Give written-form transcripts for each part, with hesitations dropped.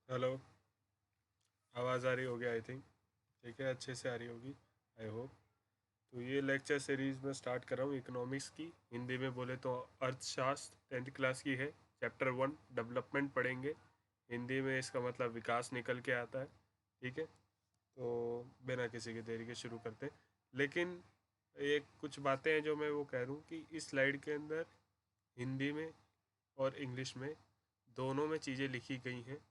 Hello. आवाज़ आ रही होगी आई थिंक। ठीक है, अच्छे से आ रही होगी आई होप। तो ये लेक्चर सीरीज़ में स्टार्ट कर रहा हूँ इकोनॉमिक्स की। हिंदी में बोले तो अर्थशास्त्र 10th क्लास की है। चैप्टर 1 डेवलपमेंट पढ़ेंगे। हिंदी में इसका मतलब विकास निकल के आता है। ठीक है, तो बिना किसी की देरी के शुरू करते हैं। लेकिन एक कुछ बातें हैं जो मैं वो कह रहा हूँ कि इस स्लाइड के अंदर हिंदी में और इंग्लिश में दोनों में चीज़ें लिखी गई हैं,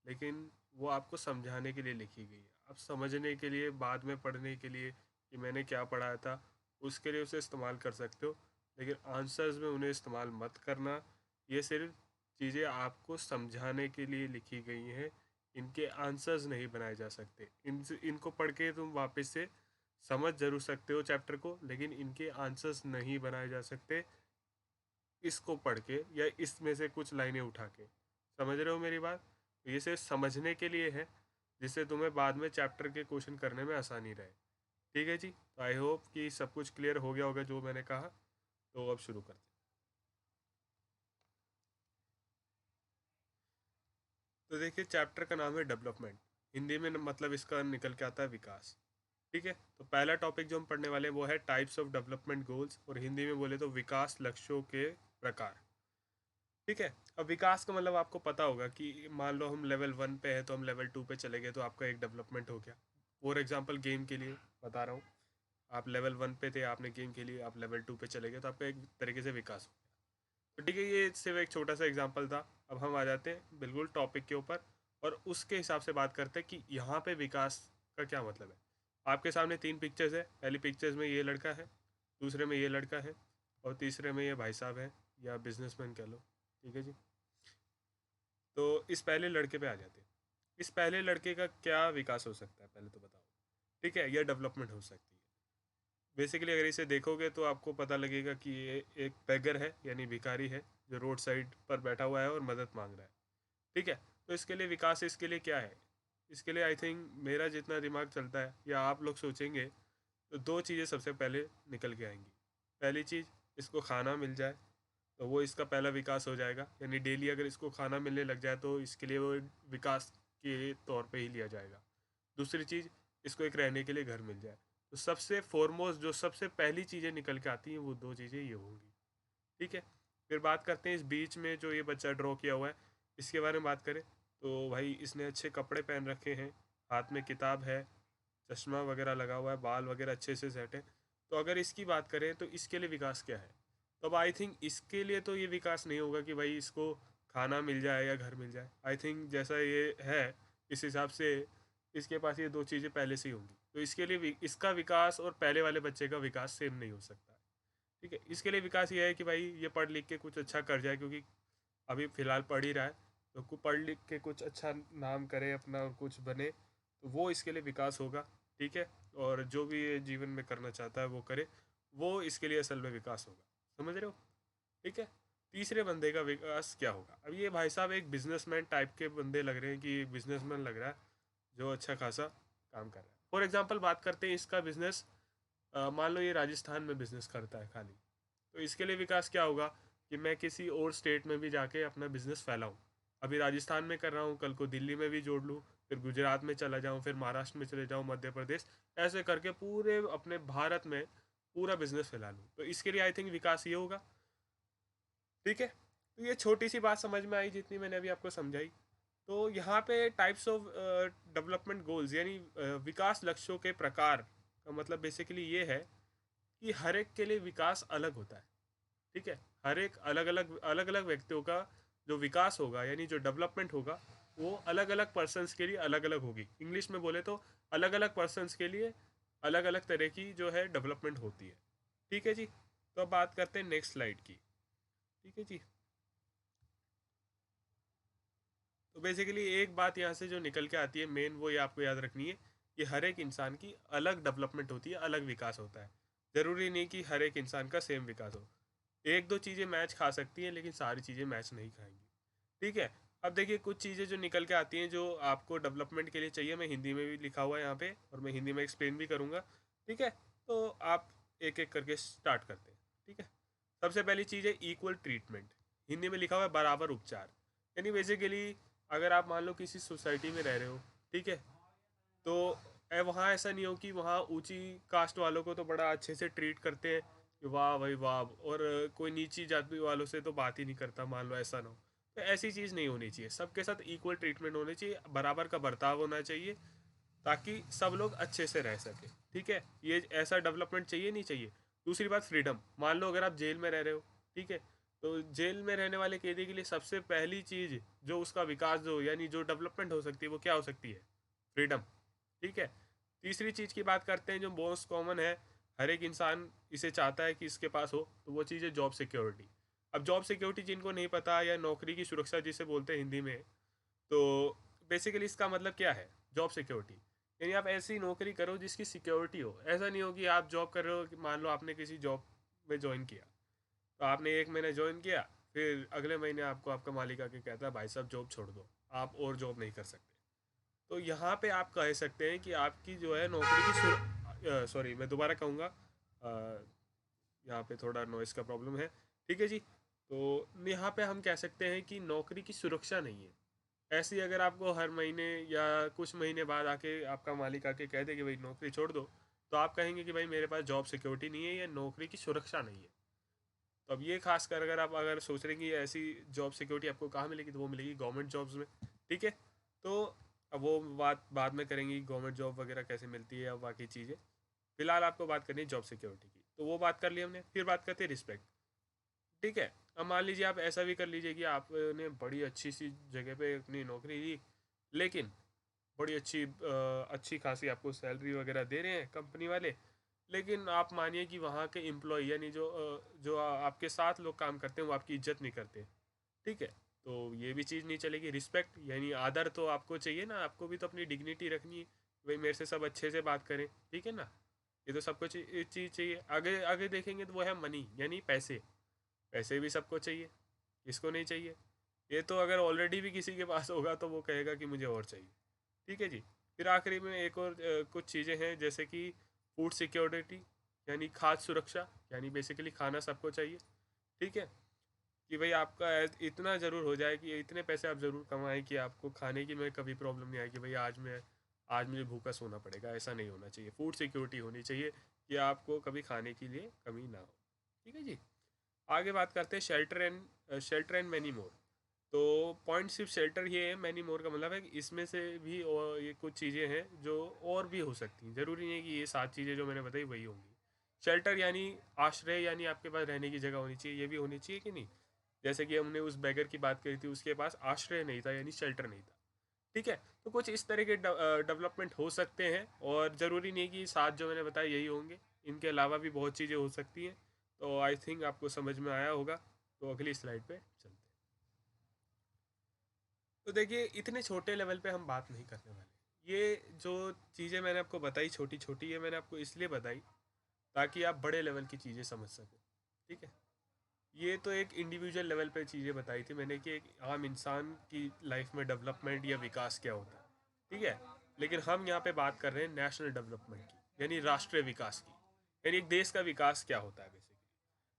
लेकिन वो आपको समझाने के लिए लिखी गई है। आप समझने के लिए, बाद में पढ़ने के लिए कि मैंने क्या पढ़ाया था, उसके लिए उसे इस्तेमाल कर सकते हो, लेकिन आंसर्स में उन्हें इस्तेमाल मत करना। ये सिर्फ चीज़ें आपको समझाने के लिए लिखी गई हैं। इनके आंसर्स नहीं बनाए जा सकते। इनको पढ़ के तुम वापस से समझ ज़रूर सकते हो चैप्टर को, लेकिन इनके आंसर्स नहीं बनाए जा सकते इसको पढ़ के या इसमें से कुछ लाइनें उठा के। समझ रहे हो मेरी बात? तो ये सिर्फ समझने के लिए है, जिससे तुम्हें बाद में चैप्टर के क्वेश्चन करने में आसानी रहे। ठीक है जी, तो आई होप कि सब कुछ क्लियर हो गया होगा जो मैंने कहा। तो अब शुरू करते हैं। तो देखिए, चैप्टर का नाम है डेवलपमेंट। हिंदी में मतलब इसका निकल के आता है विकास। ठीक है, तो पहला टॉपिक जो हम पढ़ने वाले हैं वो है टाइप्स ऑफ डेवलपमेंट गोल्स, और हिंदी में बोले तो विकास लक्ष्यों के प्रकार। ठीक है, अब विकास का मतलब आपको पता होगा कि मान लो हम लेवल 1 पे है तो हम लेवल 2 पे चले गए, तो आपका एक डेवलपमेंट हो गया। फॉर एग्जांपल गेम के लिए बता रहा हूँ, आप लेवल 1 पे थे, आपने गेम के लिए आप लेवल 2 पे चले गए, तो आपका एक तरीके से विकास हो गया। तो ठीक है, ये सिर्फ एक छोटा सा एग्जाम्पल था। अब हम आ जाते हैं बिल्कुल टॉपिक के ऊपर, और उसके हिसाब से बात करते हैं कि यहाँ पे विकास का क्या मतलब है। आपके सामने 3 पिक्चर्स है। पहली पिक्चर्स में ये लड़का है, दूसरे में ये लड़का है, और तीसरे में ये भाई साहब हैं, या बिजनेसमैन कह लो। ठीक है जी, तो इस पहले लड़के पे आ जाते हैं। इस पहले लड़के का क्या विकास हो सकता है पहले तो बताओ। ठीक है, यह डेवलपमेंट हो सकती है। बेसिकली अगर इसे देखोगे तो आपको पता लगेगा कि ये एक बेगर है, यानी भिखारी है, जो रोड साइड पर बैठा हुआ है और मदद मांग रहा है। ठीक है, तो इसके लिए विकास इसके लिए क्या है? इसके लिए आई थिंक मेरा जितना दिमाग चलता है या आप लोग सोचेंगे, तो दो चीज़ें सबसे पहले निकल के आएंगी। पहली चीज़, इसको खाना मिल जाए, तो वो इसका पहला विकास हो जाएगा। यानी डेली अगर इसको खाना मिलने लग जाए तो इसके लिए वो एक विकास के तौर पे ही लिया जाएगा। दूसरी चीज़, इसको एक रहने के लिए घर मिल जाए। तो सबसे फॉरमोस्ट जो सबसे पहली चीज़ें निकल के आती हैं वो दो चीज़ें ये होंगी। ठीक है, फिर बात करते हैं इस बीच में जो ये बच्चा ड्रॉ किया हुआ है, इसके बारे में बात करें तो भाई इसने अच्छे कपड़े पहन रखे हैं, हाथ में किताब है, चश्मा वगैरह लगा हुआ है, बाल वगैरह अच्छे से सेट है। तो अगर इसकी बात करें तो इसके लिए विकास क्या है? तो अब आई थिंक इसके लिए तो ये विकास नहीं होगा कि भाई इसको खाना मिल जाए या घर मिल जाए। आई थिंक जैसा ये है, इस हिसाब से इसके पास ये दो चीज़ें पहले से ही होंगी, तो इसके लिए इसका विकास और पहले वाले बच्चे का विकास सेम नहीं हो सकता। ठीक है, इसके लिए विकास ये है कि भाई ये पढ़ लिख के कुछ अच्छा कर जाए, क्योंकि अभी फ़िलहाल पढ़ ही रहा है, तो पढ़ लिख के कुछ अच्छा नाम करे अपना और कुछ बने, तो वो इसके लिए विकास होगा। ठीक है, और जो भी ये जीवन में करना चाहता है वो करे, वो इसके लिए असल में विकास होगा। समझ रहे हो? ठीक है, तीसरे बंदे का विकास क्या होगा? अब ये भाई साहब एक बिजनेसमैन टाइप के बंदे लग रहे हैं, कि बिजनेसमैन लग रहा है जो अच्छा खासा काम कर रहा है। फॉर एग्जाम्पल बात करते हैं इसका बिजनेस, मान लो ये राजस्थान में बिजनेस करता है खाली, तो इसके लिए विकास क्या होगा कि मैं किसी और स्टेट में भी जाके अपना बिजनेस फैलाऊं। अभी राजस्थान में कर रहा हूँ, कल को दिल्ली में भी जोड़ लूँ, फिर गुजरात में चला जाऊँ, फिर महाराष्ट्र में चले जाऊँ, मध्य प्रदेश, ऐसे करके पूरे अपने भारत में पूरा बिजनेस फैला लूँ। तो इसके लिए आई थिंक विकास ये होगा। ठीक है, तो ये छोटी सी बात समझ में आई जितनी मैंने अभी आपको समझाई। तो यहाँ पे टाइप्स ऑफ डेवलपमेंट गोल्स, यानी विकास लक्ष्यों के प्रकार का मतलब बेसिकली ये है कि हर एक के लिए विकास अलग होता है। ठीक है, हर एक अलग अलग व्यक्तियों का जो विकास होगा, यानी जो डेवलपमेंट होगा, वो अलग अलग पर्सनस के लिए अलग अलग होगी। इंग्लिश में बोले तो अलग अलग पर्सनस के लिए अलग अलग तरह की जो है डेवलपमेंट होती है। ठीक है जी, तो अब बात करते हैं नेक्स्ट स्लाइड की। ठीक है जी, तो बेसिकली एक बात यहाँ से जो निकल के आती है मेन, वो ये आपको याद रखनी है कि हर एक इंसान की अलग डेवलपमेंट होती है, अलग विकास होता है। ज़रूरी नहीं कि हर एक इंसान का सेम विकास हो। एक दो चीज़ें मैच खा सकती हैं, लेकिन सारी चीज़ें मैच नहीं खाएंगी। ठीक है, अब देखिए कुछ चीज़ें जो निकल के आती हैं जो आपको डेवलपमेंट के लिए चाहिए, मैं हिंदी में भी लिखा हुआ है यहाँ पे, और मैं हिंदी में एक्सप्लेन भी करूँगा। ठीक है, तो आप एक एक करके स्टार्ट करते हैं। ठीक है, सबसे पहली चीज़ है इक्वल ट्रीटमेंट। हिंदी में लिखा हुआ है बराबर उपचार। यानी बेसिकली अगर आप मान लो किसी सोसाइटी में रह रहे हो, ठीक है, तो वहाँ ऐसा नहीं हो कि वहाँ ऊंची कास्ट वालों को तो बड़ा अच्छे से ट्रीट करते हैं कि वाह भाई वाह, और कोई नीची जाति वालों से तो बात ही नहीं करता, मान लो ऐसा ना हो। तो ऐसी चीज़ नहीं होनी चाहिए, सबके साथ इक्वल ट्रीटमेंट होनी चाहिए, बराबर का बर्ताव होना चाहिए, ताकि सब लोग अच्छे से रह सके। ठीक है, ये ऐसा डेवलपमेंट चाहिए नहीं चाहिए। दूसरी बात, फ्रीडम। मान लो अगर आप जेल में रह रहे हो, ठीक है, तो जेल में रहने वाले कैदी के लिए सबसे पहली चीज़ जो उसका विकास जो यानी जो डेवलपमेंट हो सकती है वो क्या हो सकती है? फ्रीडम। ठीक है। तीसरी चीज़ की बात करते हैं जो मोस्ट कॉमन है, हर एक इंसान इसे चाहता है कि इसके पास हो, तो वो चीज़ है जॉब सिक्योरिटी। अब जॉब सिक्योरिटी जिनको नहीं पता, या नौकरी की सुरक्षा जिसे बोलते हैं हिंदी में, तो बेसिकली इसका मतलब क्या है? जॉब सिक्योरिटी यानी आप ऐसी नौकरी करो जिसकी सिक्योरिटी हो। ऐसा नहीं हो कि आप जॉब कर रहे हो कि मान लो आपने किसी जॉब में ज्वाइन किया, तो आपने 1 महीने ज्वाइन किया, फिर अगले महीने आपको आपका मालिक आके कहता है भाई साहब जॉब छोड़ दो, आप और जॉब नहीं कर सकते। तो यहाँ पे आप कह सकते हैं कि आपकी जो है नौकरी की सॉरी मैं दोबारा कहूँगा, यहाँ पे थोड़ा नॉइस का प्रॉब्लम है। ठीक है जी। तो यहाँ पे हम कह सकते हैं कि नौकरी की सुरक्षा नहीं है। ऐसी अगर आपको हर महीने या कुछ महीने बाद आके आपका मालिक आके कह दे कि भाई नौकरी छोड़ दो, तो आप कहेंगे कि भाई मेरे पास जॉब सिक्योरिटी नहीं है या नौकरी की सुरक्षा नहीं है। तो अब ये खास कर अगर आप अगर सोच रहे हैं कि ऐसी जॉब सिक्योरिटी आपको कहाँ मिलेगी, तो वो मिलेगी गवर्नमेंट जॉब्स में। ठीक है। तो अब वो बात बाद में करेंगे, गवर्नमेंट जॉब वगैरह कैसे मिलती है और बाकी चीज़ें। फिलहाल आपको बात करनी है जॉब सिक्योरिटी की, तो वो बात कर ली हमने। फिर बात करते हैं रिस्पेक्ट। ठीक है। अब मान लीजिए आप ऐसा भी कर लीजिए कि आपने बड़ी अच्छी सी जगह पे अपनी नौकरी ली, लेकिन बड़ी अच्छी खासी आपको सैलरी वगैरह दे रहे हैं कंपनी वाले, लेकिन आप मानिए कि वहाँ के एम्प्लॉय यानी जो आपके साथ लोग काम करते हैं वो आपकी इज्जत नहीं करते। ठीक है। तो ये भी चीज़ नहीं चलेगी। रिस्पेक्ट यानी आदर तो आपको चाहिए ना, आपको भी तो अपनी डिग्निटी रखनी है, भाई मेरे से सब अच्छे से बात करें। ठीक है ना। ये तो सबको चीज़ चाहिए। आगे आगे देखेंगे तो वो है मनी यानी पैसे। पैसे भी सबको चाहिए, इसको नहीं चाहिए? ये तो अगर ऑलरेडी भी किसी के पास होगा तो वो कहेगा कि मुझे और चाहिए। ठीक है जी। फिर आखिरी में एक और कुछ चीज़ें हैं जैसे कि फूड सिक्योरिटी यानी खाद्य सुरक्षा, यानी बेसिकली खाना सबको चाहिए। ठीक है। कि भाई आपका इतना ज़रूर हो जाए कि इतने पैसे आप ज़रूर कमाएं कि आपको खाने की में कभी प्रॉब्लम नहीं आए कि भाई आज मुझे भूखा सोना पड़ेगा। ऐसा नहीं होना चाहिए। फूड सिक्योरिटी होनी चाहिए कि आपको कभी खाने के लिए कमी ना हो। ठीक है जी। आगे बात करते हैं शेल्टर एंड मैनी मोर। तो पॉइंट सिर्फ शेल्टर ही है, मैनी मोर का मतलब है कि इसमें से भी और ये कुछ चीज़ें हैं जो और भी हो सकती हैं। ज़रूरी नहीं है कि ये 7 चीज़ें जो मैंने बताई वही होंगी। शेल्टर यानी आश्रय, यानी आपके पास रहने की जगह होनी चाहिए। ये भी होनी चाहिए कि नहीं? जैसे कि हमने उस बैगर की बात करी थी, उसके पास आश्रय नहीं था यानी शेल्टर नहीं था। ठीक है। तो कुछ इस तरह के डेवलपमेंट हो सकते हैं, और ज़रूरी नहीं कि 7 जो मैंने बताया यही होंगे। इनके अलावा भी बहुत चीज़ें हो सकती हैं। तो आई थिंक आपको समझ में आया होगा। तो अगली स्लाइड पे चलते हैं। तो देखिए, इतने छोटे लेवल पे हम बात नहीं करने वाले। ये जो चीज़ें मैंने आपको बताई छोटी छोटी, ये मैंने आपको इसलिए बताई ताकि आप बड़े लेवल की चीज़ें समझ सकें। ठीक है। ये तो एक इंडिविजुअल लेवल पे चीज़ें बताई थी मैंने कि एक आम इंसान की लाइफ में डेवलपमेंट या विकास क्या होता है। ठीक है। लेकिन हम यहाँ पे बात कर रहे हैं नेशनल डेवलपमेंट की, यानी राष्ट्रीय विकास की, यानी एक देश का विकास क्या होता है बेसिकली।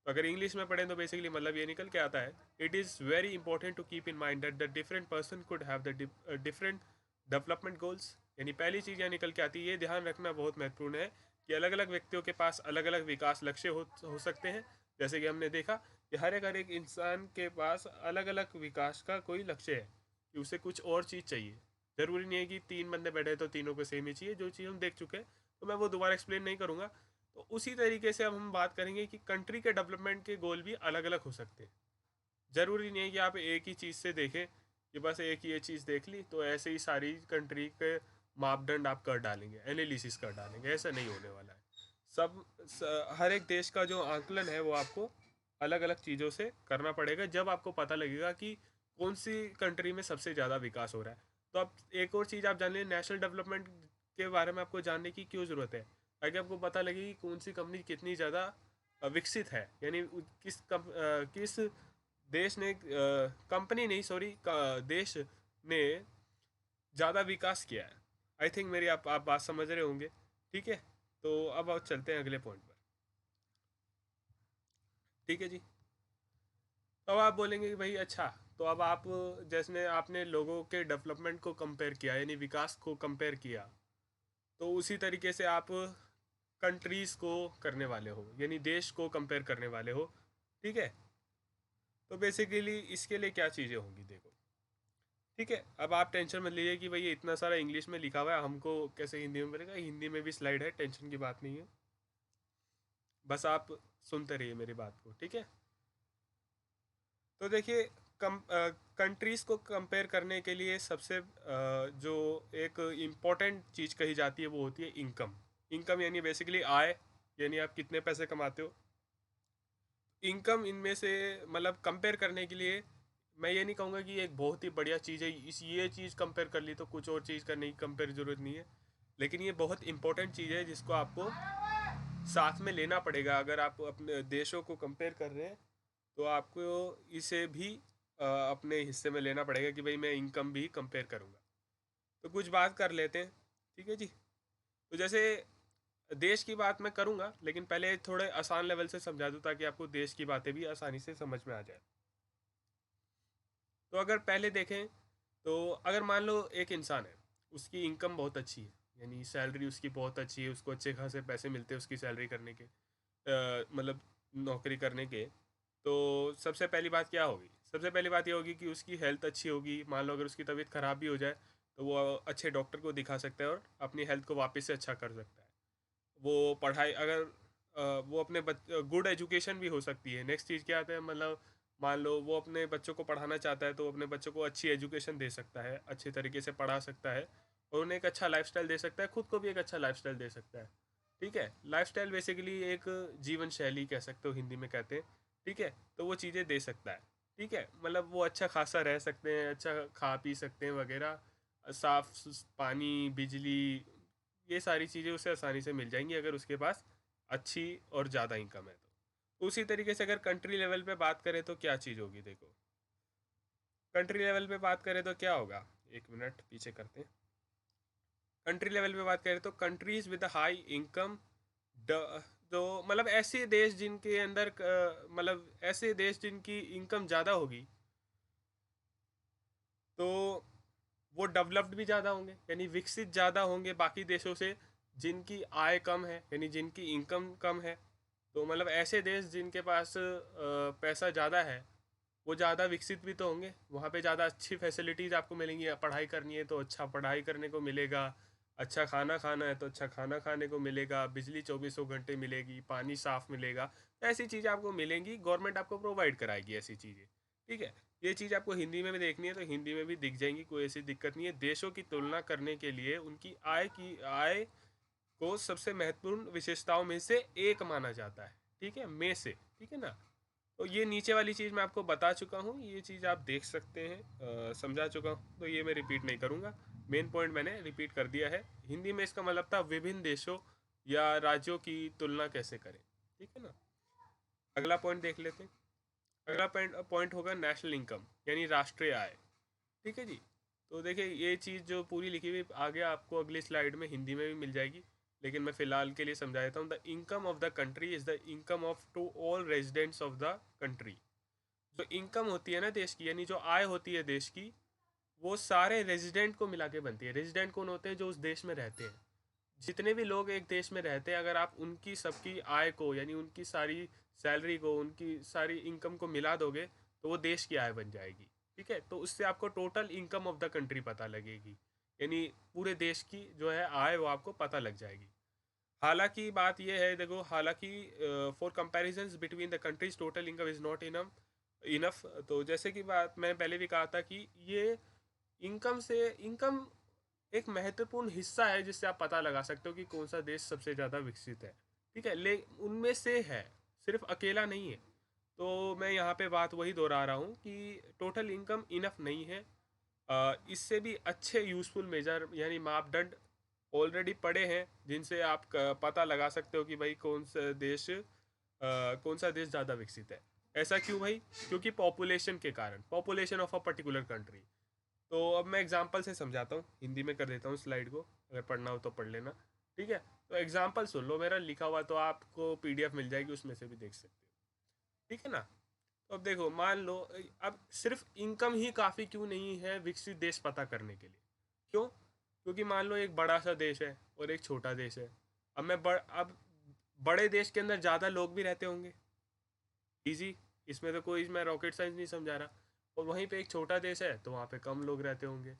तो अगर इंग्लिश में पढ़ें तो बेसिकली मतलब ये निकल के आता है, it is very important to keep in mind that the different person could have the different development goals. यानी पहली चीज़ यहाँ निकल के आती है, ये ध्यान रखना बहुत महत्वपूर्ण है कि अलग अलग व्यक्तियों के पास अलग अलग विकास लक्ष्य हो सकते हैं। जैसे कि हमने देखा कि हर एक इंसान के पास अलग अलग विकास का कोई लक्ष्य है, कि उसे कुछ और चीज़ चाहिए। ज़रूरी नहीं है कि 3 बंदे बैठे तो तीनों को सेम ही चाहिए। जो चीज़ हम देख चुके हैं तो मैं वो दोबारा एक्सप्लेन नहीं करूँगा। तो उसी तरीके से अब हम बात करेंगे कि कंट्री के डेवलपमेंट के गोल भी अलग अलग हो सकते हैं। ज़रूरी नहीं है कि आप एक ही चीज़ से देखें कि बस एक ही ये चीज़ देख ली तो ऐसे ही सारी कंट्री के मापदंड आप कर डालेंगे, एनालिसिस कर डालेंगे। ऐसा नहीं होने वाला है। हर एक देश का जो आंकलन है वो आपको अलग अलग चीज़ों से करना पड़ेगा, जब आपको पता लगेगा कि कौन सी कंट्री में सबसे ज़्यादा विकास हो रहा है। तो अब एक और चीज़ आप जान लें, नेशनल डेवलपमेंट के बारे में आपको जानने की क्यों ज़रूरत है? ताकि आपको पता लगे कि कौन सी कंपनी कितनी ज़्यादा विकसित है, यानी किस देश ने कंपनी नहीं सॉरी देश ने ज़्यादा विकास किया है। आई थिंक मेरी आप बात समझ रहे होंगे। ठीक है। तो अब चलते हैं अगले पॉइंट पर। ठीक है जी। तो अब आप बोलेंगे कि भाई अच्छा, तो अब आप जैसे आपने लोगों के डेवलपमेंट को कंपेयर किया यानी विकास को कंपेयर किया, तो उसी तरीके से आप कंट्रीज़ को करने वाले हो यानी देश को कंपेयर करने वाले हो। ठीक है, तो बेसिकली इसके लिए क्या चीज़ें होंगी देखो। ठीक है, अब आप टेंशन मत लीजिए कि भाई ये इतना सारा इंग्लिश में लिखा हुआ है हमको कैसे हिंदी में मिलेगा। हिंदी में भी स्लाइड है, टेंशन की बात नहीं है, बस आप सुनते रहिए मेरी बात को। ठीक है, तो देखिए कम कंट्रीज़ को कंपेयर करने के लिए सबसे जो एक इम्पॉर्टेंट चीज़ कही जाती है वो होती है इनकम। इनकम यानी बेसिकली आय, यानी आप कितने पैसे कमाते हो। इनकम इनमें से मतलब कंपेयर करने के लिए मैं ये नहीं कहूँगा कि एक बहुत ही बढ़िया चीज़ है, इस ये चीज़ कंपेयर कर ली तो कुछ और चीज़ करने की कंपेयर ज़रूरत नहीं है, लेकिन ये बहुत इंपॉर्टेंट चीज़ है जिसको आपको साथ में लेना पड़ेगा। अगर आप अपने देशों को कंपेयर कर रहे हैं तो आपको इसे भी अपने हिस्से में लेना पड़ेगा कि भाई मैं इनकम भी कंपेयर करूँगा। तो कुछ बात कर लेते हैं। ठीक है जी, तो जैसे देश की बात मैं करूँगा, लेकिन पहले थोड़े आसान लेवल से समझा दूँ ताकि आपको देश की बातें भी आसानी से समझ में आ जाए। तो अगर पहले देखें तो अगर मान लो एक इंसान है, उसकी इनकम बहुत अच्छी है यानी सैलरी उसकी बहुत अच्छी है, उसको अच्छे खासे पैसे मिलते हैं उसकी सैलरी करने के मतलब नौकरी करने के। तो सबसे पहली बात क्या होगी, सबसे पहली बात ये होगी कि उसकी हेल्थ अच्छी होगी। मान लो अगर उसकी तबीयत ख़राब भी हो जाए तो वो अच्छे डॉक्टर को दिखा सकता है और अपनी हेल्थ को वापस से अच्छा कर सकता है। वो पढ़ाई अगर वो अपने गुड एजुकेशन भी हो सकती है। नेक्स्ट चीज़ क्या आता है, मतलब मान लो वो अपने बच्चों को पढ़ाना चाहता है तो अपने बच्चों को अच्छी एजुकेशन दे सकता है, अच्छे तरीके से पढ़ा सकता है और उन्हें एक अच्छा लाइफस्टाइल दे सकता है, खुद को भी एक अच्छा लाइफस्टाइल दे सकता है। ठीक है, लाइफस्टाइल बेसिकली एक जीवन शैली कह सकते हो, हिंदी में कहते हैं। ठीक है, तो वो चीज़ें दे सकता है। ठीक है, मतलब वो अच्छा खासा रह सकते हैं, अच्छा खा पी सकते हैं वगैरह, साफ पानी, बिजली, ये सारी चीज़ें उसे आसानी से मिल जाएंगी अगर उसके पास अच्छी और ज़्यादा इनकम है। तो उसी तरीके से अगर कंट्री लेवल पे बात करें तो क्या चीज़ होगी देखो। कंट्री लेवल पे बात करें तो क्या होगा, एक मिनट पीछे करते हैं। कंट्री लेवल पे बात करें तो कंट्रीज विद हाई इनकम, तो मतलब ऐसे देश जिनके अंदर मतलब ऐसे देश जिनकी इनकम ज़्यादा होगी तो वो डेवलप्ड भी ज़्यादा होंगे यानी विकसित ज़्यादा होंगे बाकी देशों से जिनकी आय कम है यानी जिनकी इनकम कम है। तो मतलब ऐसे देश जिनके पास पैसा ज़्यादा है वो ज़्यादा विकसित भी तो होंगे, वहाँ पे ज़्यादा अच्छी फैसिलिटीज़ आपको मिलेंगी। पढ़ाई करनी है तो अच्छा पढ़ाई करने को मिलेगा, अच्छा खाना खाना है तो अच्छा खाना खाने को मिलेगा, बिजली चौबीसों घंटे मिलेगी, पानी साफ़ मिलेगा। ऐसी चीज़ें आपको मिलेंगी, गवर्नमेंट आपको प्रोवाइड कराएगी ऐसी चीज़ें। ठीक है, ये चीज़ आपको हिंदी में भी देखनी है तो हिंदी में भी दिख जाएंगी, कोई ऐसी दिक्कत नहीं है। देशों की तुलना करने के लिए उनकी आय को सबसे महत्वपूर्ण विशेषताओं में से एक माना जाता है। ठीक है, में से, ठीक है ना। तो ये नीचे वाली चीज़ मैं आपको बता चुका हूँ, ये चीज़ आप देख सकते हैं, समझा चुका हूँ, तो ये मैं रिपीट नहीं करूँगा। मेन पॉइंट मैंने रिपीट कर दिया है। हिंदी में इसका मतलब था विभिन्न देशों या राज्यों की तुलना कैसे करें। ठीक है ना, अगला पॉइंट देख लेते हैं। अगला पॉइंट होगा नेशनल इनकम यानी राष्ट्रीय आय। ठीक है जी, तो देखिए ये चीज़ जो पूरी लिखी हुई आगे आपको अगली स्लाइड में हिंदी में भी मिल जाएगी, लेकिन मैं फ़िलहाल के लिए समझा देता हूँ। The income of the country is the income of to all residents of the country. जो इनकम होती है ना देश की, यानी जो आय होती है देश की, वो सारे रेजिडेंट को मिला के बनती है। रेजिडेंट कौन होते हैं, जो उस देश में रहते हैं। जितने भी लोग एक देश में रहते हैं, अगर आप उनकी सबकी आय को यानी उनकी सारी सैलरी को, उनकी सारी इनकम को मिला दोगे तो वो देश की आय बन जाएगी। ठीक है, तो उससे आपको total income of the country पता लगेगी, यानी पूरे देश की जो है आय वो आपको पता लग जाएगी। हालांकि बात यह है देखो, हालांकि for comparisons between the countries total income is not enough. तो जैसे कि बात मैंने पहले भी कहा था कि ये इनकम एक महत्वपूर्ण हिस्सा है जिससे आप पता लगा सकते हो कि कौन सा देश सबसे ज़्यादा विकसित है। ठीक है, ले उनमें से है, सिर्फ अकेला नहीं है। तो मैं यहाँ पे बात वही दोहरा रहा हूँ कि टोटल इनकम इनफ नहीं है। इससे भी अच्छे यूज़फुल मेजर यानी मापदंड ऑलरेडी पड़े हैं जिनसे आप पता लगा सकते हो कि भाई कौन सा देश ज़्यादा विकसित है। ऐसा क्यों भाई, क्योंकि पॉपुलेशन के कारण, population of a particular country. तो अब मैं एग्जांपल से समझाता हूँ, हिंदी में कर देता हूँ स्लाइड को, अगर पढ़ना हो तो पढ़ लेना। ठीक है, तो एग्जांपल सुन लो, मेरा लिखा हुआ तो आपको पीडीएफ मिल जाएगी, उसमें से भी देख सकते हो। ठीक है ना। तो अब देखो, मान लो अब सिर्फ इनकम ही काफ़ी क्यों नहीं है विकसित देश पता करने के लिए? क्यों? क्योंकि मान लो एक बड़ा सा देश है और एक छोटा देश है। अब बड़े देश के अंदर ज़्यादा लोग भी रहते होंगे, इजी, इसमें तो कोई मैं रॉकेट साइंस नहीं समझा रहा। और वहीं पे एक छोटा देश है तो वहाँ पे कम लोग रहते होंगे,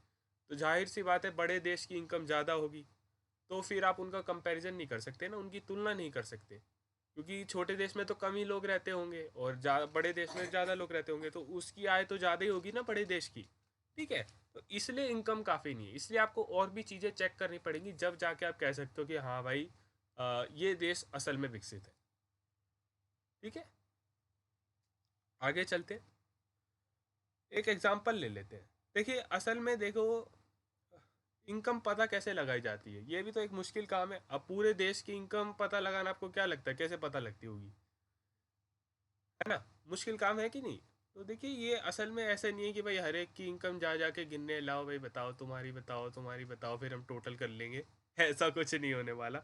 तो जाहिर सी बात है बड़े देश की इनकम ज़्यादा होगी। तो फिर आप उनका कंपैरिजन नहीं कर सकते ना, उनकी तुलना नहीं कर सकते, क्योंकि छोटे देश में तो कम ही लोग रहते होंगे और बड़े देश में ज़्यादा लोग रहते होंगे, तो उसकी आय तो ज़्यादा ही होगी ना बड़े देश की। ठीक है, तो इसलिए इनकम काफ़ी नहीं है, इसलिए आपको और भी चीज़ें चेक करनी पड़ेंगी, जब जाके आप कह सकते हो कि हाँ भाई ये देश असल में विकसित है। ठीक है, आगे चलते एक एग्जांपल ले लेते हैं। देखिए, असल में देखो, इनकम पता कैसे लगाई जाती है, ये भी तो एक मुश्किल काम है। अब पूरे देश की इनकम पता लगाना आपको क्या लगता है कैसे पता लगती होगी, है ना? मुश्किल काम है कि नहीं? तो देखिए, ये असल में ऐसा नहीं है कि भाई हर एक की इनकम जा जाके गिनने, लाओ भाई बताओ, तुम्हारी बताओ, तुम्हारी बताओ, फिर हम टोटल कर लेंगे। ऐसा कुछ नहीं होने वाला।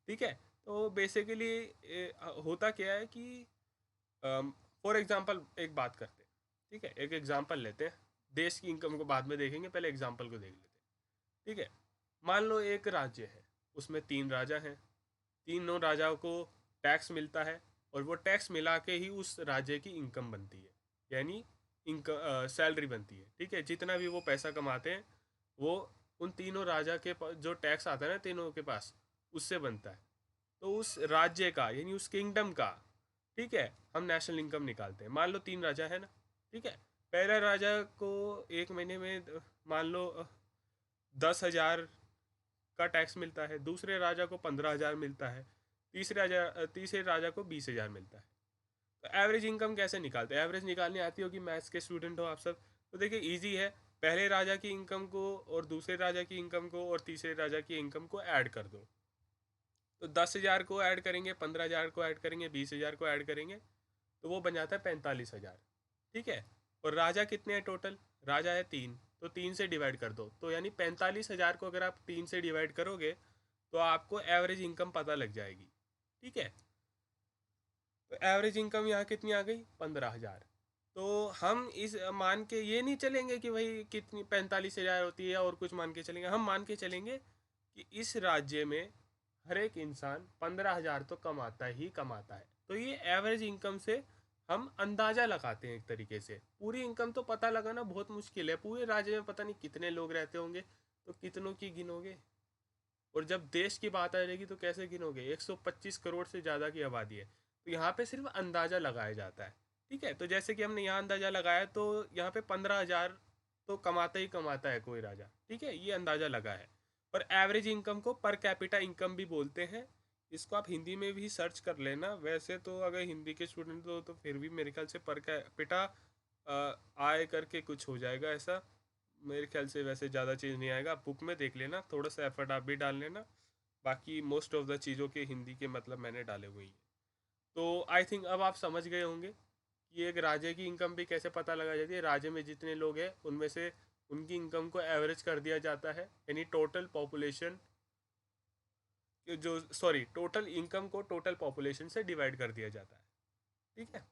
ठीक है, तो बेसिकली होता क्या है कि फॉर एग्जांपल एक बात करते हैं। ठीक है, एक एग्जांपल लेते हैं, देश की इनकम को बाद में देखेंगे, पहले एग्जांपल को देख लेते हैं। ठीक है, मान लो एक राज्य है, उसमें 3 राजा हैं। तीनों राजाओं को टैक्स मिलता है, और वो टैक्स मिला के ही उस राज्य की इनकम बनती है, यानी इनकम सैलरी बनती है। ठीक है, जितना भी वो पैसा कमाते हैं वो उन तीनों राजा के जो टैक्स आता है ना तीनों के पास, उससे बनता है। तो उस राज्य का यानी उस किंगडम का, ठीक है, हम नेशनल इनकम निकालते हैं। मान लो 3 राजा है ना। ठीक है, पहला राजा को एक महीने में मान लो 10,000 का टैक्स मिलता है, दूसरे राजा को 15,000 मिलता है, तीसरे राजा को 20,000 मिलता है। तो एवरेज इनकम कैसे निकालते हैं? एवरेज निकालनी आती होगी, मैथ्स के स्टूडेंट हो आप सब, तो देखिए इजी है। पहले राजा की इनकम को और दूसरे राजा की इनकम को और तीसरे राजा की इनकम को ऐड कर दो। तो 10,000 को ऐड करेंगे, 15,000 को ऐड करेंगे, 20,000 को ऐड करेंगे, तो वो बन जाता है 45,000। ठीक है, और राजा कितने हैं टोटल? राजा है 3, तो 3 से डिवाइड कर दो, तो यानी 45,000 को अगर आप 3 से डिवाइड करोगे तो आपको एवरेज इनकम पता लग जाएगी। ठीक है, तो एवरेज इनकम यहाँ कितनी आ गई? 15,000। तो हम इस मान के ये नहीं चलेंगे कि भाई कितनी 45,000 होती है और कुछ मान के चलेंगे, हम मान के चलेंगे कि इस राज्य में हर एक इंसान 15,000 तो कमाता ही कमाता है। तो ये एवरेज इनकम से हम अंदाज़ा लगाते हैं एक तरीके से। पूरी इनकम तो पता लगाना बहुत मुश्किल है, पूरे राज्य में पता नहीं कितने लोग रहते होंगे, तो कितनों की गिनोगे? और जब देश की बात आ जाएगी तो कैसे गिनोगे? 125 करोड़ से ज़्यादा की आबादी है, तो यहाँ पे सिर्फ अंदाज़ा लगाया जाता है। ठीक है, तो जैसे कि हमने यहाँ अंदाज़ा लगाया, तो यहाँ पे 15,000 तो कमाता ही कमाता है कोई राजा। ठीक है, ये अंदाज़ा लगा है। और एवरेज इनकम को पर कैपिटा इनकम भी बोलते हैं। इसको आप हिंदी में भी सर्च कर लेना। वैसे तो अगर हिंदी के स्टूडेंट हो तो फिर भी मेरे ख्याल से पर कैपिटा आय करके कुछ हो जाएगा ऐसा। मेरे ख्याल से वैसे ज़्यादा चीज़ नहीं आएगा, आप बुक में देख लेना, थोड़ा सा एफर्ट आप भी डाल लेना। बाकी मोस्ट ऑफ द चीज़ों के हिंदी के मतलब मैंने डाले हुए हैं। तो आई थिंक अब आप समझ गए होंगे कि एक राज्य की इनकम भी कैसे पता लगाई जाती है। राज्य में जितने लोग हैं उनमें से उनकी इनकम को एवरेज कर दिया जाता है, यानी टोटल पॉपुलेशन जो सॉरी टोटल इनकम को टोटल पॉपुलेशन से डिवाइड कर दिया जाता है। ठीक है,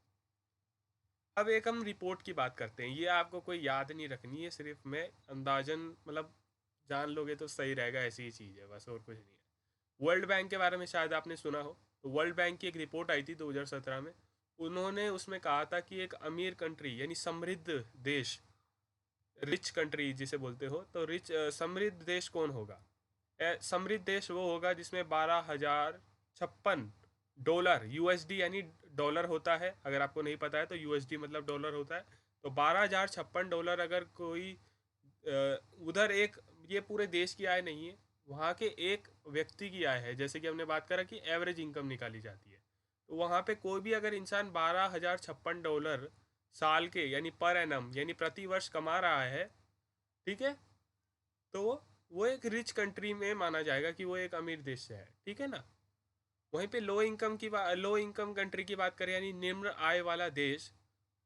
अब एक हम रिपोर्ट की बात करते हैं। ये आपको कोई याद नहीं रखनी है, सिर्फ मैं अंदाजन मतलब जान लोगे तो सही रहेगा, ऐसी ही चीज़ है बस, और कुछ नहीं है। वर्ल्ड बैंक के बारे में शायद आपने सुना हो। तो वर्ल्ड बैंक की एक रिपोर्ट आई थी 2017 में। उन्होंने उसमें कहा था कि एक अमीर कंट्री यानी समृद्ध देश, रिच कंट्री जिसे बोलते हो, तो समृद्ध देश कौन होगा? समृद्ध देश वो होगा जिसमें 12,056 डॉलर, यूएसडी यानी डॉलर होता है, अगर आपको नहीं पता है तो यूएसडी मतलब डॉलर होता है। तो 12,056 डॉलर अगर कोई उधर एक, ये पूरे देश की आय नहीं है, वहाँ के एक व्यक्ति की आय है। जैसे कि हमने बात करा कि एवरेज इनकम निकाली जाती है, तो वहाँ पे कोई भी अगर इंसान 12,056 डॉलर साल के यानी पर एनम यानी प्रति वर्ष कमा रहा है, ठीक है, तो वो एक रिच कंट्री में माना जाएगा कि वो एक अमीर देश से है। ठीक है ना? वहीं पे लो इनकम कंट्री की बात करें यानी निम्न आय वाला देश,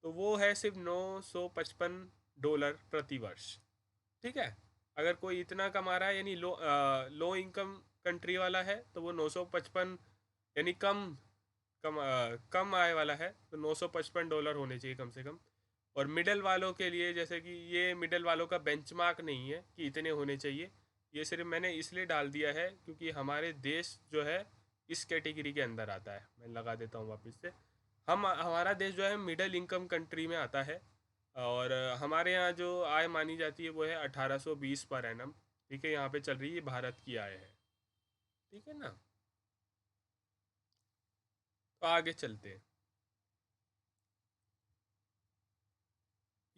तो वो है सिर्फ 955 डॉलर प्रति वर्ष। ठीक है, अगर कोई इतना कमा रहा है यानी लो इनकम कंट्री वाला है, तो वो 955 यानी कम कम आय वाला है तो $955 होने चाहिए कम से कम। और मिडल वालों के लिए, जैसे कि ये मिडल वालों का बेंचमार्क नहीं है कि इतने होने चाहिए, ये सिर्फ मैंने इसलिए डाल दिया है क्योंकि हमारे देश जो है इस कैटेगरी के अंदर आता है। मैं लगा देता हूँ वापस से। हमारा देश जो है मिडिल इनकम कंट्री में आता है। और हमारे यहाँ जो आय मानी जाती है वो है 1820 पर एनम। ठीक है, यहाँ पे चल रही है भारत की आय है। ठीक है ना, तो आगे चलते हैं।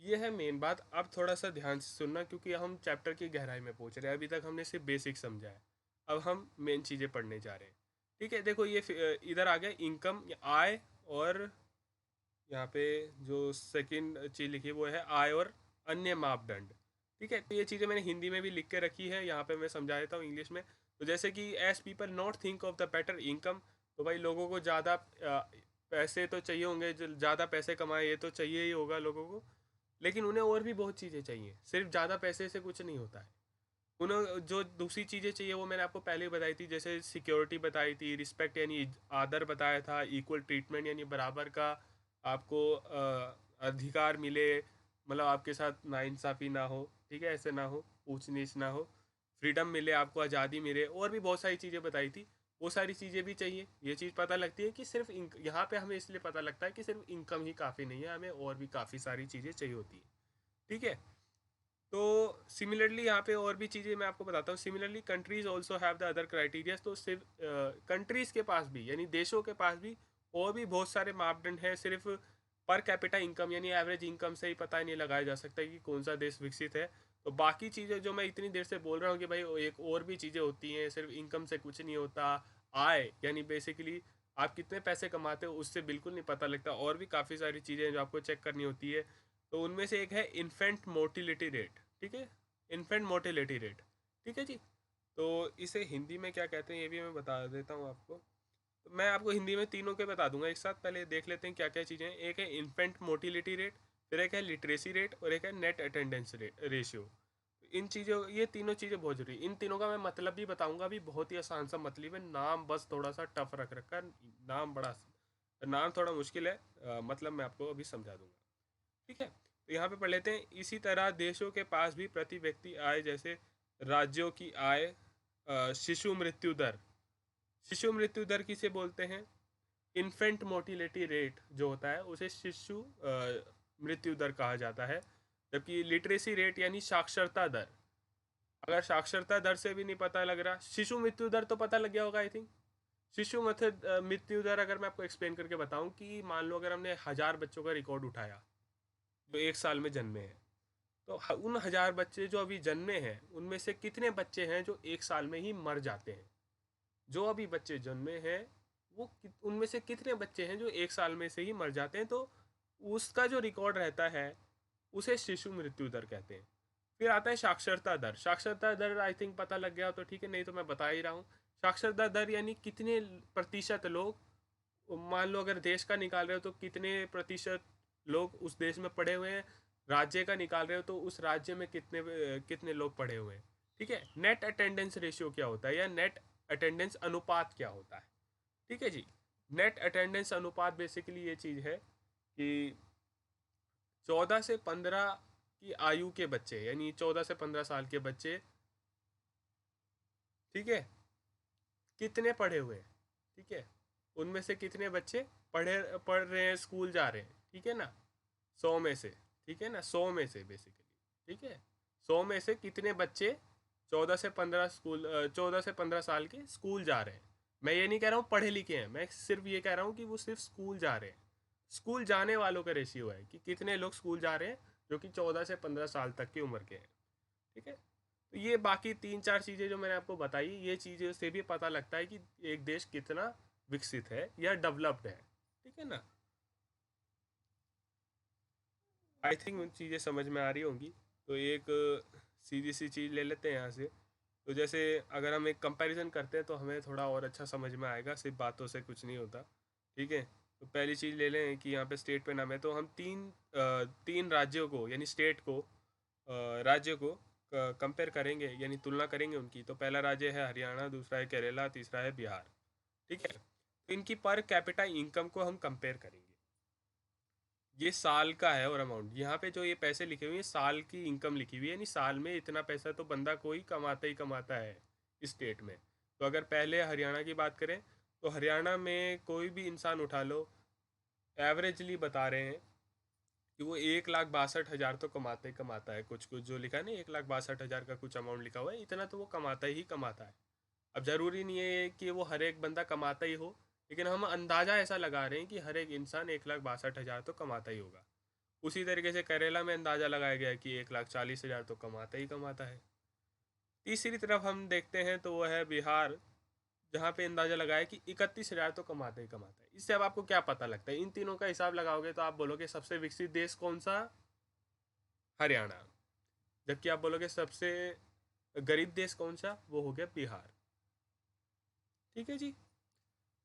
ये है मेन बात। अब थोड़ा सा ध्यान से सुनना क्योंकि हम चैप्टर की गहराई में पहुंच रहे हैं। अभी तक हमने सिर्फ बेसिक समझा है, अब हम मेन चीज़ें पढ़ने जा रहे हैं। ठीक है, देखो ये इधर आ गया इनकम, आय। और यहाँ पे जो सेकंड चीज़ लिखी है वो है आय और अन्य मापदंड। ठीक है, तो ये चीज़ें मैंने हिंदी में भी लिख के रखी है, यहाँ पे मैं समझा देता हूँ इंग्लिश में। तो जैसे कि as people not think of the better income, तो भाई लोगों को ज़्यादा पैसे तो चाहिए होंगे, ज़्यादा पैसे कमाए, ये तो चाहिए ही होगा लोगों को। लेकिन उन्हें और भी बहुत चीज़ें चाहिए, सिर्फ ज़्यादा पैसे से कुछ नहीं होता है। उन्हें जो दूसरी चीज़ें चाहिए वो मैंने आपको पहले ही बताई थी, जैसे सिक्योरिटी बताई थी, रिस्पेक्ट यानी आदर बताया था, इक्वल ट्रीटमेंट यानी बराबर का आपको अधिकार मिले, मतलब आपके साथ नाइंसाफ़ी ना हो, ठीक है, ऐसे ना हो, ऊंच नीच ना हो, फ्रीडम मिले आपको, आज़ादी मिले, और भी बहुत सारी चीज़ें बताई थी। वो सारी चीज़ें भी चाहिए। ये चीज़ पता लगती है कि सिर्फ यहाँ पे हमें इसलिए पता लगता है कि सिर्फ इनकम ही काफ़ी नहीं है, हमें और भी काफ़ी सारी चीज़ें चाहिए होती है। ठीक है, तो सिमिलरली यहाँ पे और भी चीज़ें मैं आपको बताता हूँ। Similarly countries also have the other criterias. तो सिर्फ कंट्रीज़ के पास भी यानी देशों के पास भी और भी बहुत सारे मापदंड हैं। सिर्फ पर कैपिटा इनकम यानी एवरेज इनकम से ही पता नहीं लगाया जा सकता कि कौन सा देश विकसित है। तो बाकी चीज़ें जो मैं इतनी देर से बोल रहा हूँ कि भाई एक और भी चीज़ें होती हैं, सिर्फ इनकम से कुछ नहीं होता। आय यानी बेसिकली आप कितने पैसे कमाते हो उससे बिल्कुल नहीं पता लगता, और भी काफ़ी सारी चीज़ें हैं जो आपको चेक करनी होती है। तो उनमें से एक है इन्फेंट मोटिलिटी रेट। ठीक है, इन्फेंट मोटिलिटी रेट। ठीक है जी, तो इसे हिंदी में क्या कहते हैं ये भी मैं बता देता हूँ आपको। तो मैं आपको हिंदी में तीनों के बता दूंगा एक साथ। पहले देख लेते हैं क्या क्या चीज़ें हैं। एक है इन्फेंट मोटिलिटी रेट, फिर एक है लिटरेसी रेट, और एक है नेट अटेंडेंस रेशियो। इन चीज़ों, ये तीनों चीज़ें बहुत जरूरी। इन तीनों का मैं मतलब भी बताऊंगा, भी बहुत ही आसान सा मतलब है। नाम बस थोड़ा सा टफ रख रखा है, नाम थोड़ा मुश्किल है, मतलब मैं आपको अभी समझा दूंगा। ठीक है, तो यहाँ पे पढ़ लेते हैं। इसी तरह देशों के पास भी प्रति व्यक्ति आय, जैसे राज्यों की आय, शिशु मृत्यु दर। शिशु मृत्यु दर किसे बोलते हैं? इन्फेंट मोटिलिटी रेट जो होता है उसे शिशु मृत्यु दर कहा जाता है। जबकि लिटरेसी रेट यानी साक्षरता दर, अगर साक्षरता दर से भी नहीं पता लग रहा, शिशु मृत्यु दर तो पता लग गया होगा आई थिंक। शिशु मृत्यु दर अगर मैं आपको एक्सप्लेन करके बताऊं कि मान लो अगर हमने 1000 बच्चों का रिकॉर्ड उठाया जो 1 साल में जन्मे हैं, तो उन 1000 बच्चे जो अभी जन्मे हैं उनमें से कितने बच्चे हैं जो 1 साल में ही मर जाते हैं? जो अभी बच्चे जन्मे हैं वो उनमें से कितने बच्चे हैं जो 1 साल में से ही मर जाते हैं? तो उसका जो रिकॉर्ड रहता है उसे शिशु मृत्यु दर कहते हैं। फिर आता है साक्षरता दर। साक्षरता दर आई थिंक पता लग गया तो ठीक है, नहीं तो मैं बता ही रहा हूँ। साक्षरता दर यानी कितने प्रतिशत लोग, मान लो अगर देश का निकाल रहे हो तो कितने प्रतिशत लोग उस देश में पढ़े हुए हैं। राज्य का निकाल रहे हो तो उस राज्य में कितने कितने लोग पढ़े हुए हैं। ठीक है, नेट अटेंडेंस रेशियो क्या होता है या नेट अटेंडेंस अनुपात क्या होता है? ठीक है जी, नेट अटेंडेंस अनुपात बेसिकली ये चीज़ है कि 14 से 15 की आयु के बच्चे यानी 14 से 15 साल के बच्चे, ठीक है, कितने पढ़े हुए हैं? ठीक है, उनमें से कितने बच्चे पढ़ रहे हैं, स्कूल जा रहे हैं। ठीक है ना, 100 में से, ठीक है ना, 100 में से बेसिकली, ठीक है, 100 में से कितने बच्चे 14 से 15 साल के स्कूल जा रहे हैं। मैं ये नहीं कह रहा हूँ पढ़े लिखे हैं, मैं सिर्फ ये कह रहा हूँ कि वो सिर्फ स्कूल जा रहे हैं। स्कूल जाने वालों का रेशियो है कि कितने लोग स्कूल जा रहे हैं जो कि 14 से 15 साल तक की उम्र के हैं। ठीक है, तो ये बाकी 3-4 चीज़ें जो मैंने आपको बताई, ये चीज़ें से भी पता लगता है कि एक देश कितना विकसित है या डेवलप्ड है। ठीक है ना, आई थिंक उन चीज़ें समझ में आ रही होंगी। तो एक सीधी सी चीज़ ले लेते हैं यहाँ से। तो जैसे अगर हम एक कंपैरिजन करते हैं तो हमें थोड़ा और अच्छा समझ में आएगा, सिर्फ बातों से कुछ नहीं होता। ठीक है, तो पहली चीज़ ले लें कि यहाँ पे स्टेट पे नाम है, तो हम तीन राज्यों को यानी स्टेट को, राज्य को कंपेयर करेंगे यानी तुलना करेंगे उनकी। तो पहला राज्य है हरियाणा, दूसरा है केरला, तीसरा है बिहार। ठीक है, तो इनकी पर कैपिटा इनकम को हम कंपेयर करेंगे। ये साल का है और अमाउंट यहाँ पे जो ये पैसे लिखे हुए हैं साल की इनकम लिखी हुई है, यानी साल में इतना पैसा तो बंदा कोई कमाता ही कमाता है स्टेट में। तो अगर पहले हरियाणा की बात करें तो हरियाणा में कोई भी इंसान उठा लो, एवरेजली बता रहे हैं कि वो 1,62,000 तो कमाता ही कमाता है। कुछ कुछ जो लिखा है ना 1,62,000 का कुछ अमाउंट लिखा हुआ है, इतना तो वो कमाता ही कमाता है। अब ज़रूरी नहीं है कि वो हर एक बंदा कमाता ही हो, लेकिन हम अंदाज़ा ऐसा लगा रहे हैं कि हर एक इंसान 1,62,000 तो कमाता ही होगा। उसी तरीके से केरला में अंदाज़ा लगाया गया है कि 1,40,000 तो कमाता ही कमाता है। तीसरी तरफ हम देखते हैं तो वो है बिहार, जहाँ पे अंदाज़ा लगाया कि 31,000 तो कमाता ही कमाता है। इससे अब आपको क्या पता लगता है? इन तीनों का हिसाब लगाओगे तो आप बोलोगे सबसे विकसित देश कौन सा? हरियाणा। जबकि आप बोलोगे सबसे गरीब देश कौन सा? वो हो गया बिहार। ठीक है जी।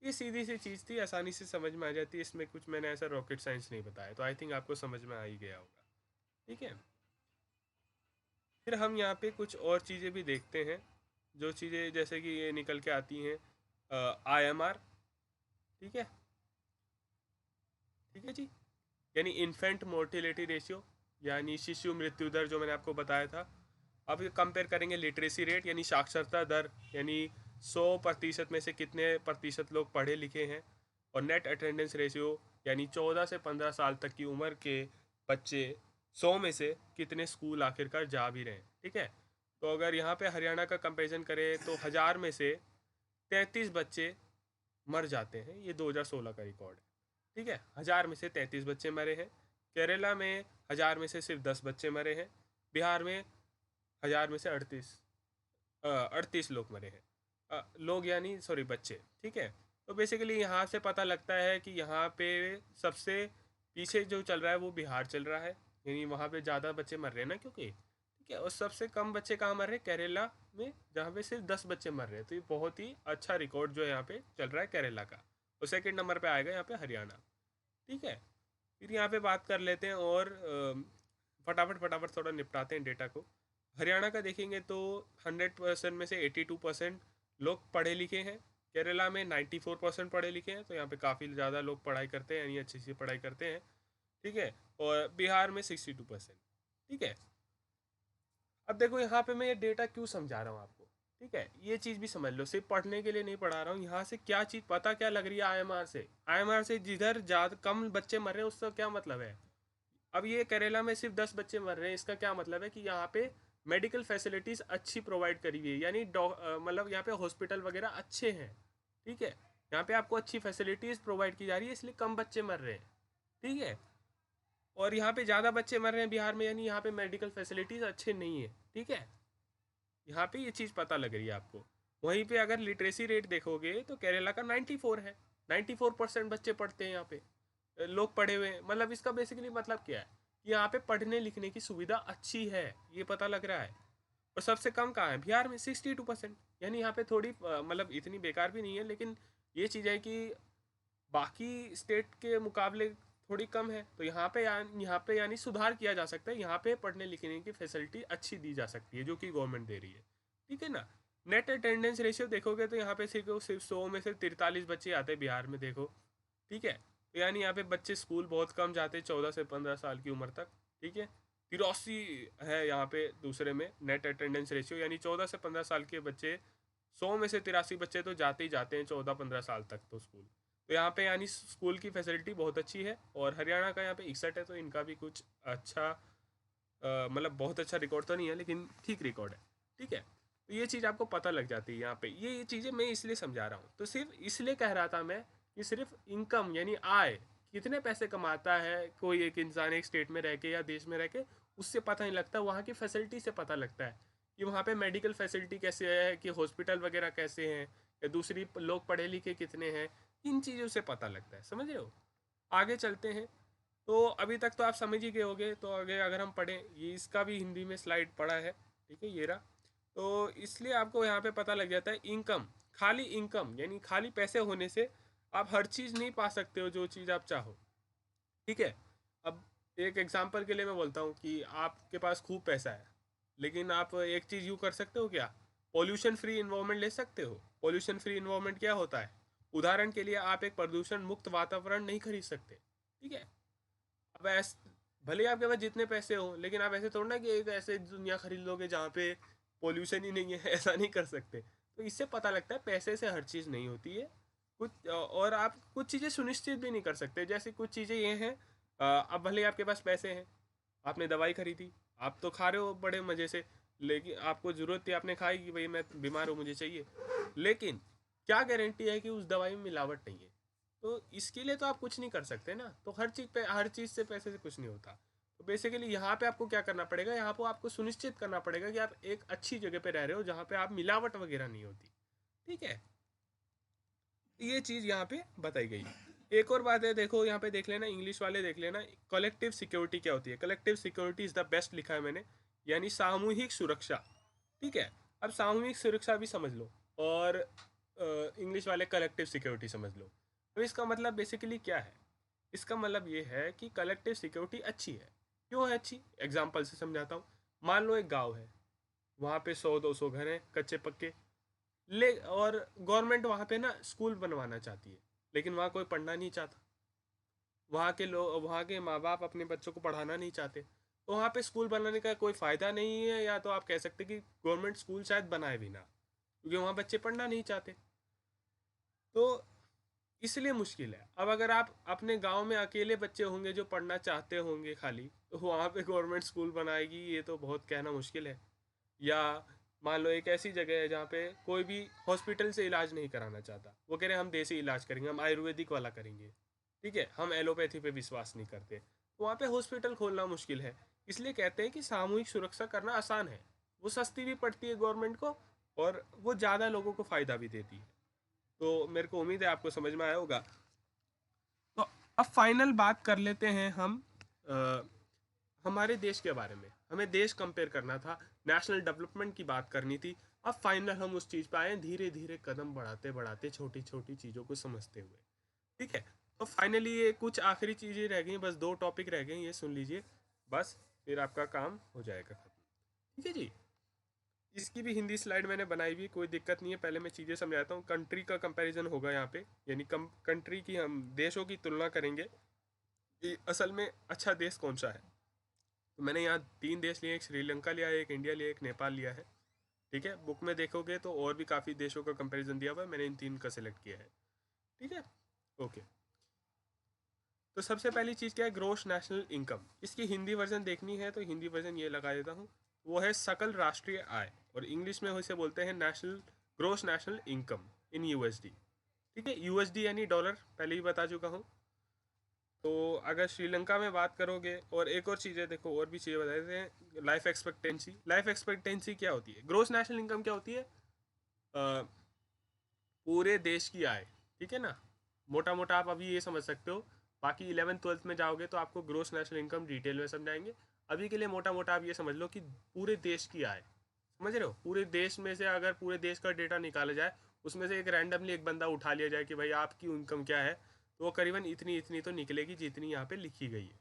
ये सीधी सी चीज़ थी, आसानी से समझ में आ जाती है, इसमें कुछ मैंने ऐसा रॉकेट साइंस नहीं बताया, तो आई थिंक आपको समझ में आ ही गया होगा। ठीक है। फिर हम यहाँ पे कुछ और चीज़ें भी देखते हैं, जो चीज़ें जैसे कि ये निकल के आती हैं IMR। ठीक है। ठीक है जी। यानी इन्फेंट मोर्टिलिटी रेशियो, यानी शिशु मृत्यु दर जो मैंने आपको बताया था। अब ये कंपेयर करेंगे लिटरेसी रेट यानी साक्षरता दर, यानी 100% में से कितने प्रतिशत लोग पढ़े लिखे हैं, और नेट अटेंडेंस रेशियो यानी 14 से 15 साल तक की उम्र के बच्चे 100 में से कितने स्कूल आखिरकार जा भी रहे हैं। ठीक है। तो अगर यहाँ पे हरियाणा का कंपेरिजन करें तो 1000 में से 33 बच्चे मर जाते हैं, ये 2016 का रिकॉर्ड है। ठीक है। 1000 में से 33 बच्चे मरे हैं। केरला में 1000 में से सिर्फ 10 बच्चे मरे हैं। बिहार में 1000 में से 38 लोग मरे हैं। लोग यानी सॉरी बच्चे। ठीक है। तो बेसिकली यहाँ से पता लगता है कि यहाँ पे सबसे पीछे जो चल रहा है वो बिहार चल रहा है, यानी वहाँ पे ज़्यादा बच्चे मर रहे हैं ना, क्योंकि ठीक है। और सबसे कम बच्चे कहाँ मर रहे हैं? केरला में, जहाँ पे सिर्फ 10 बच्चे मर रहे हैं। तो ये बहुत ही अच्छा रिकॉर्ड जो यहाँ पे चल रहा है केरला का। और सेकंड नंबर पे आएगा यहाँ पे हरियाणा। ठीक है। फिर यहाँ पे बात कर लेते हैं और फटाफट फटाफट थोड़ा निपटाते हैं डेटा को। हरियाणा का देखेंगे तो 100% में से 82% लोग पढ़े लिखे हैं। केरला में 94% पढ़े लिखे हैं, तो यहाँ पे काफ़ी ज़्यादा लोग पढ़ाई करते हैं, यानी अच्छी सी पढ़ाई करते हैं। ठीक है। और बिहार में 62%। ठीक है। अब देखो यहाँ पे मैं ये डेटा क्यों समझा रहा हूँ आपको। ठीक है। ये चीज़ भी समझ लो, सिर्फ पढ़ने के लिए नहीं पढ़ा रहा हूँ। यहाँ से क्या चीज़ पता क्या लग रही है? IMR से जिधर ज़्यादा कम बच्चे मर रहे हैं उसका क्या मतलब है? अब ये केरला में सिर्फ 10 बच्चे मर रहे हैं, इसका क्या मतलब है कि यहाँ पे मेडिकल फैसिलिटीज़ अच्छी प्रोवाइड करी हुई है, यानी मतलब यहाँ पे हॉस्पिटल वगैरह अच्छे हैं। ठीक है। यहाँ पे आपको अच्छी फैसिलिटीज़ प्रोवाइड की जा रही है, इसलिए कम बच्चे मर रहे हैं। ठीक है। और यहाँ पे ज़्यादा बच्चे मर रहे हैं बिहार में, यानी यहाँ पे मेडिकल फैसिलिटीज़ अच्छे नहीं है। ठीक है। यहाँ पे ये चीज़ पता लग रही है आपको। वहीं पे अगर लिटरेसी रेट देखोगे तो केरला का 94 है। 94% बच्चे पढ़ते हैं यहाँ पे, लोग पढ़े हुए हैं। मतलब इसका बेसिकली मतलब क्या है कि यहाँ पे पढ़ने लिखने की सुविधा अच्छी है, ये पता लग रहा है। और सबसे कम कहाँ है? बिहार में 62%। यानी यहाँ पे थोड़ी मतलब इतनी बेकार भी नहीं है, लेकिन ये चीज़ है कि बाकी स्टेट के मुकाबले थोड़ी कम है। तो यहाँ पे यानी सुधार किया जा सकता है, यहाँ पे पढ़ने लिखने की फैसिलिटी अच्छी दी जा सकती है जो कि गवर्नमेंट दे रही है। ठीक है ना। नेट अटेंडेंस रेशियो देखोगे तो यहाँ पे सिर्फ 100 में से 43 बच्चे आते हैं बिहार में, देखो। ठीक है। तो यानी यहाँ पे बच्चे स्कूल बहुत कम जाते हैं 14 से 15 साल की उम्र तक। ठीक है। 83 है यहाँ पे दूसरे में नेट अटेंडेंस रेशियो, यानी 14 से 15 साल के बच्चे, 100 में से 83 बच्चे तो जाते ही जाते हैं 14-15 साल तक तो स्कूल। तो यहाँ पे यानी स्कूल की फैसिलिटी बहुत अच्छी है। और हरियाणा का यहाँ पे 61 है, तो इनका भी कुछ अच्छा मतलब बहुत अच्छा रिकॉर्ड तो नहीं है, लेकिन ठीक रिकॉर्ड है। ठीक है। तो ये चीज़ आपको पता लग जाती है यहाँ पे। ये चीज़ें मैं इसलिए समझा रहा हूँ, तो सिर्फ इसलिए कह रहा था मैं कि सिर्फ इनकम यानी आय, कितने पैसे कमाता है कोई एक इंसान एक स्टेट में रह के या देश में रह के, उससे पता नहीं लगता। वहाँ की फैसिलिटी से पता लगता है कि वहाँ पे मेडिकल फैसिलिटी कैसे है, कि हॉस्पिटल वगैरह कैसे हैं, या दूसरी लोग पढ़े लिखे कितने हैं। इन चीज़ों से पता लगता है, समझ रहे हो। आगे चलते हैं। तो अभी तक तो आप समझ ही गए होगे, तो आगे अगर हम पढ़ें, ये इसका भी हिंदी में स्लाइड पड़ा है। ठीक है, ये रहा। तो इसलिए आपको यहाँ पे पता लग जाता है इनकम, खाली इनकम यानी खाली पैसे होने से आप हर चीज़ नहीं पा सकते हो जो चीज़ आप चाहो। ठीक है। अब एक एग्जांपल के लिए मैं बोलता हूँ कि आपके पास खूब पैसा है, लेकिन आप एक चीज़ यूँ कर सकते हो क्या? पॉल्यूशन फ्री इन्वायरमेंट ले सकते हो। पॉल्यूशन फ्री इन्वायरमेंट क्या होता है? उदाहरण के लिए आप एक प्रदूषण मुक्त वातावरण नहीं खरीद सकते, ठीक है। अब ऐसे भले ही आपके पास जितने पैसे हो, लेकिन आप ऐसे थोड़ा ना कि एक ऐसे दुनिया खरीद लोगे जहाँ पे पोल्यूशन ही नहीं है, ऐसा नहीं कर सकते। तो इससे पता लगता है पैसे से हर चीज़ नहीं होती है। कुछ और आप कुछ चीज़ें सुनिश्चित भी नहीं कर सकते, जैसे कुछ चीज़ें ये हैं, अब भले ही आपके पास पैसे हैं, आपने दवाई खरीदी, आप तो खा रहे हो बड़े मज़े से, लेकिन आपको ज़रूरत थी, आपने खाई कि भाई मैं बीमार हूँ मुझे चाहिए, लेकिन क्या गारंटी है कि उस दवाई में मिलावट नहीं है? तो इसके लिए तो आप कुछ नहीं कर सकते ना। तो हर चीज़ से पैसे से कुछ नहीं होता। तो बेसिकली यहाँ पे आपको क्या करना पड़ेगा, यहाँ पे आपको सुनिश्चित करना पड़ेगा कि आप एक अच्छी जगह पे रह रहे हो जहाँ पे आप मिलावट वगैरह नहीं होती, ठीक है। ये चीज़ यहाँ पे बताई गई। एक और बात है, देखो यहाँ पे देख लेना, इंग्लिश वाले देख लेना, कलेक्टिव सिक्योरिटी क्या होती है। Collective security is the best लिखा है मैंने, यानी सामूहिक सुरक्षा, ठीक है। अब सामूहिक सुरक्षा भी समझ लो, और इंग्लिश वाले कलेक्टिव सिक्योरिटी समझ लो। तो इसका मतलब बेसिकली क्या है? इसका मतलब ये है कि कलेक्टिव सिक्योरिटी अच्छी है। क्यों है अच्छी? एग्जाम्पल से समझाता हूँ। मान लो एक गांव है, वहाँ पे 100-200 घर हैं कच्चे पक्के, ले और गवर्नमेंट वहाँ पे ना स्कूल बनवाना चाहती है, लेकिन वहाँ कोई पढ़ना नहीं चाहता। वहाँ के लोग, वहाँ के माँ बाप अपने बच्चों को पढ़ाना नहीं चाहते, तो वहाँ पे स्कूल बनाने का कोई फ़ायदा नहीं है, या तो आप कह सकते कि गवर्नमेंट स्कूल शायद बनाए भी ना, क्योंकि वहाँ बच्चे पढ़ना नहीं चाहते। तो इसलिए मुश्किल है। अब अगर आप अपने गांव में अकेले बच्चे होंगे जो पढ़ना चाहते होंगे खाली, तो वहाँ पे गवर्नमेंट स्कूल बनाएगी, ये तो बहुत कहना मुश्किल है। या मान लो एक ऐसी जगह है जहाँ पे कोई भी हॉस्पिटल से इलाज नहीं कराना चाहता, वो कह रहे हैं हम देसी इलाज करेंगे, हम आयुर्वेदिक वाला करेंगे, ठीक है, हम एलोपैथी पे विश्वास नहीं करते, तो वहाँ पे हॉस्पिटल खोलना मुश्किल है। इसलिए कहते हैं कि सामूहिक सुरक्षा करना आसान है, वो सस्ती भी पड़ती है गवर्नमेंट को, और वो ज़्यादा लोगों को फ़ायदा भी देती है। तो मेरे को उम्मीद है आपको समझ में आया होगा। तो अब फाइनल बात कर लेते हैं हम अ, हमारे देश के बारे में। हमें देश कंपेयर करना था, नेशनल डेवलपमेंट की बात करनी थी। अब फाइनल हम उस चीज़ पे आए, धीरे धीरे कदम बढ़ाते बढ़ाते छोटी छोटी चीज़ों को समझते हुए, ठीक है। तो फाइनली ये कुछ आखिरी चीज़ें रह गई, बस 2 टॉपिक रह गए, ये सुन लीजिए, बस फिर आपका काम हो जाएगा खत्म, ठीक है जी। इसकी भी हिंदी स्लाइड मैंने बनाई हुई, कोई दिक्कत नहीं है। पहले मैं चीज़ें समझाता हूँ। कंट्री का कंपैरिजन होगा यहाँ पे, यानी कंट्री की, हम देशों की तुलना करेंगे कि असल में अच्छा देश कौन सा है। तो मैंने यहाँ 3 देश लिए, एक श्रीलंका लिया है, एक इंडिया लिया है, एक नेपाल लिया है, ठीक है। बुक में देखोगे तो और भी काफ़ी देशों का कंपैरिजन दिया हुआ है, मैंने इन 3 का सिलेक्ट किया है, ठीक है। ओके, तो सबसे पहली चीज़ क्या है, ग्रोस नेशनल इनकम। इसकी हिंदी वर्जन देखनी है तो हिंदी वर्जन ये लगा देता हूँ, वो है सकल राष्ट्रीय आय, और इंग्लिश में उसे बोलते हैं national, gross national income in USD, ठीक है। यूएसडी यानी डॉलर, पहले ही बता चुका हूँ। तो अगर श्रीलंका में बात करोगे, और एक और चीज़ है, देखो और भी चीज़ें बता देते हैं। लाइफ एक्सपेक्टेंसी, लाइफ एक्सपेक्टेंसी क्या होती है, ग्रोस नेशनल इनकम क्या होती है, पूरे देश की आय, ठीक है ना। मोटा मोटा आप अभी ये समझ सकते हो, बाकी 11th-12th में जाओगे तो आपको ग्रोस नेशनल इनकम डिटेल में समझाएंगे। अभी के लिए मोटा मोटा आप ये समझ लो कि पूरे देश की आय, समझ रहे हो, पूरे देश में से अगर पूरे देश का डेटा निकाला जाए, उसमें से एक रैंडमली एक बंदा उठा लिया जाए कि भाई आपकी इनकम क्या है, तो वो करीबन इतनी इतनी तो निकलेगी जितनी यहाँ पे लिखी गई है,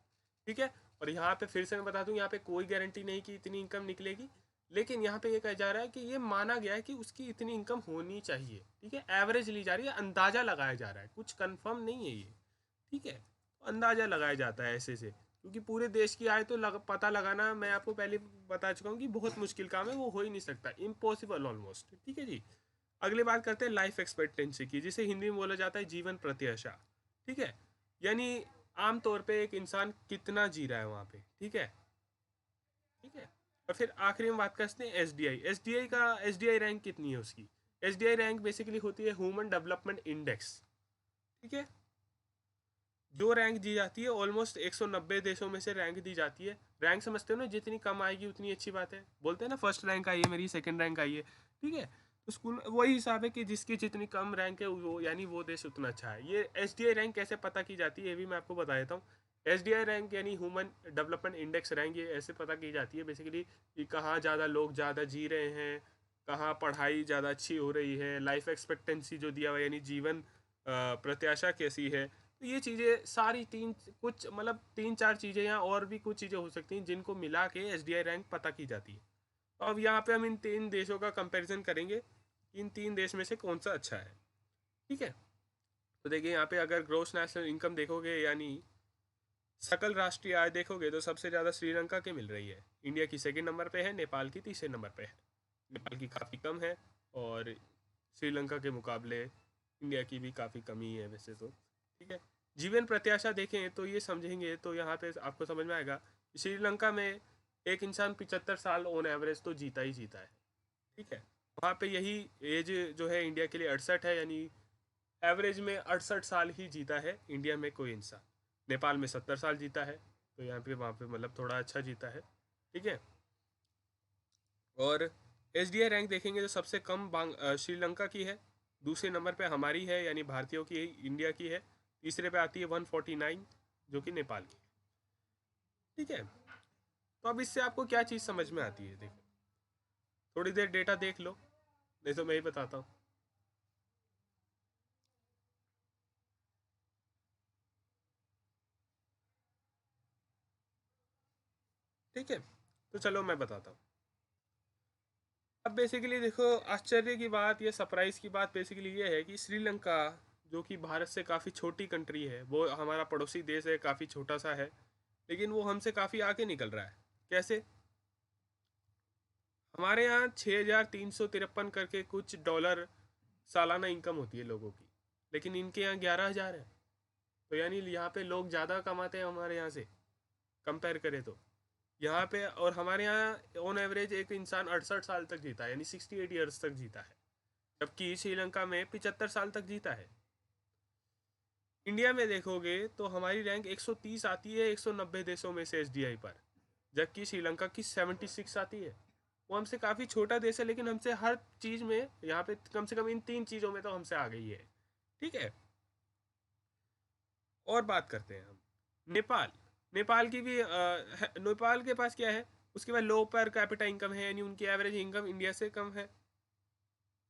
ठीक है। और यहाँ पे फिर से मैं बता दूँ, यहाँ पे कोई गारंटी नहीं कि इतनी इनकम निकलेगी, लेकिन यहाँ पे ये कहा जा रहा है कि ये माना गया है कि उसकी इतनी इनकम होनी चाहिए, ठीक है। एवरेज ली जा रही है, अंदाज़ा लगाया जा रहा है, कुछ कंफर्म नहीं है ये, ठीक है। तो अंदाज़ा लगाया जाता है ऐसे से, क्योंकि पूरे देश की आय तो पता लगाना, मैं आपको पहले बता चुका हूँ कि बहुत मुश्किल काम है, वो हो ही नहीं सकता, इम्पॉसिबल ऑलमोस्ट, ठीक है जी। अगली बात करते हैं लाइफ एक्सपेक्टेंसी की, जिसे हिंदी में बोला जाता है जीवन प्रत्याशा, ठीक है। यानी आमतौर पे एक इंसान कितना जी रहा है वहाँ पे, ठीक है, ठीक है। और फिर आखिरी में बात करते हैं एसडीआई। एसडीआई का, एसडीआई रैंक कितनी है उसकी। एसडीआई रैंक बेसिकली होती है ह्यूमन डेवलपमेंट इंडेक्स, ठीक है। जो रैंक दी जाती है ऑलमोस्ट 190 देशों में से रैंक दी जाती है। रैंक समझते हो ना, जितनी कम आएगी उतनी अच्छी बात है, बोलते हैं ना फर्स्ट रैंक आई है मेरी, सेकंड रैंक आई है, ठीक है। तो स्कूल में वही हिसाब है कि जिसकी जितनी कम रैंक है वो, यानी वो देश उतना अच्छा है। ये एसडीआई रैंक कैसे पता की जाती है, ये भी मैं आपको बता देता हूँ। एसडीआई रैंक यानी ह्यूमन डेवलपमेंट इंडेक्स रैंक, ये ऐसे पता की जाती है बेसिकली कि कहाँ ज़्यादा लोग ज़्यादा जी रहे हैं, कहाँ पढ़ाई ज़्यादा अच्छी हो रही है, लाइफ एक्सपेक्टेंसी जो दिया हुआ यानी जीवन प्रत्याशा कैसी है। तो ये चीज़ें सारी, तीन कुछ मतलब 3-4 चीज़ें, या और भी कुछ चीज़ें हो सकती हैं जिनको मिला के एसडीआई रैंक पता की जाती है। तो अब यहाँ पे हम इन 3 देशों का कंपैरिजन करेंगे, इन 3 देश में से कौन सा अच्छा है, ठीक है। तो देखिए यहाँ पे अगर ग्रोस नेशनल इनकम देखोगे यानी सकल राष्ट्रीय आय देखोगे तो सबसे ज़्यादा श्रीलंका के मिल रही है। इंडिया की सेकंड नंबर पे है, नेपाल की तीसरे नंबर पे है। नेपाल की काफ़ी कम है और श्रीलंका के मुकाबले इंडिया की भी काफ़ी कमी है वैसे तो। ठीक है, जीवन प्रत्याशा देखें तो ये समझेंगे तो यहाँ पे आपको समझ में आएगा कि श्रीलंका में एक इंसान 75 साल ऑन एवरेज तो जीता ही जीता है। ठीक है, वहाँ पे यही एज जो है इंडिया के लिए 68 है, यानी एवरेज में 68 साल ही जीता है इंडिया में कोई इंसान। नेपाल में 70 साल जीता है, तो यहाँ पे वहाँ पे मतलब थोड़ा अच्छा जीता है। ठीक है, और एसडीआई रैंक देखेंगे तो सबसे कम श्रीलंका की है, दूसरे नंबर पे हमारी है यानी भारतीयों की, इंडिया की है, तीसरे पे आती है 149 जो कि नेपाल की। ठीक है, तो अब इससे आपको क्या चीज़ समझ में आती है, देखो थोड़ी देर डेटा देख लो, नहीं तो मैं ही बताता हूँ। ठीक है, तो चलो मैं बताता हूँ। अब बेसिकली देखो, आश्चर्य की बात या सरप्राइज की बात बेसिकली ये है कि श्रीलंका जो कि भारत से काफ़ी छोटी कंट्री है, वो हमारा पड़ोसी देश है, काफ़ी छोटा सा है, लेकिन वो हमसे काफ़ी आगे निकल रहा है। कैसे? हमारे यहाँ 6,353 करके कुछ डॉलर सालाना इनकम होती है लोगों की, लेकिन इनके यहाँ 11,000 है। तो यानी यहाँ पे लोग ज़्यादा कमाते हैं हमारे यहाँ से कंपेयर करें तो। यहाँ पे और हमारे यहाँ ऑन एवरेज एक इंसान 68 साल तक जीता है, यानी 68 ईयर्स तक जीता है, जबकि श्रीलंका में 75 साल तक जीता है। इंडिया में देखोगे तो हमारी रैंक 130 आती है 190 देशों में से एसडीआई पर, जबकि श्रीलंका की 76 आती है। वो हमसे काफ़ी छोटा देश है, लेकिन हमसे हर चीज़ में यहाँ पे कम से कम इन 3 चीज़ों में तो हमसे आ गई है। ठीक है, और बात करते हैं हम नेपाल। नेपाल की भी नेपाल के पास क्या है, उसके पास लो पर कैपिटा इनकम है, यानी उनकी एवरेज इनकम इंडिया से कम है।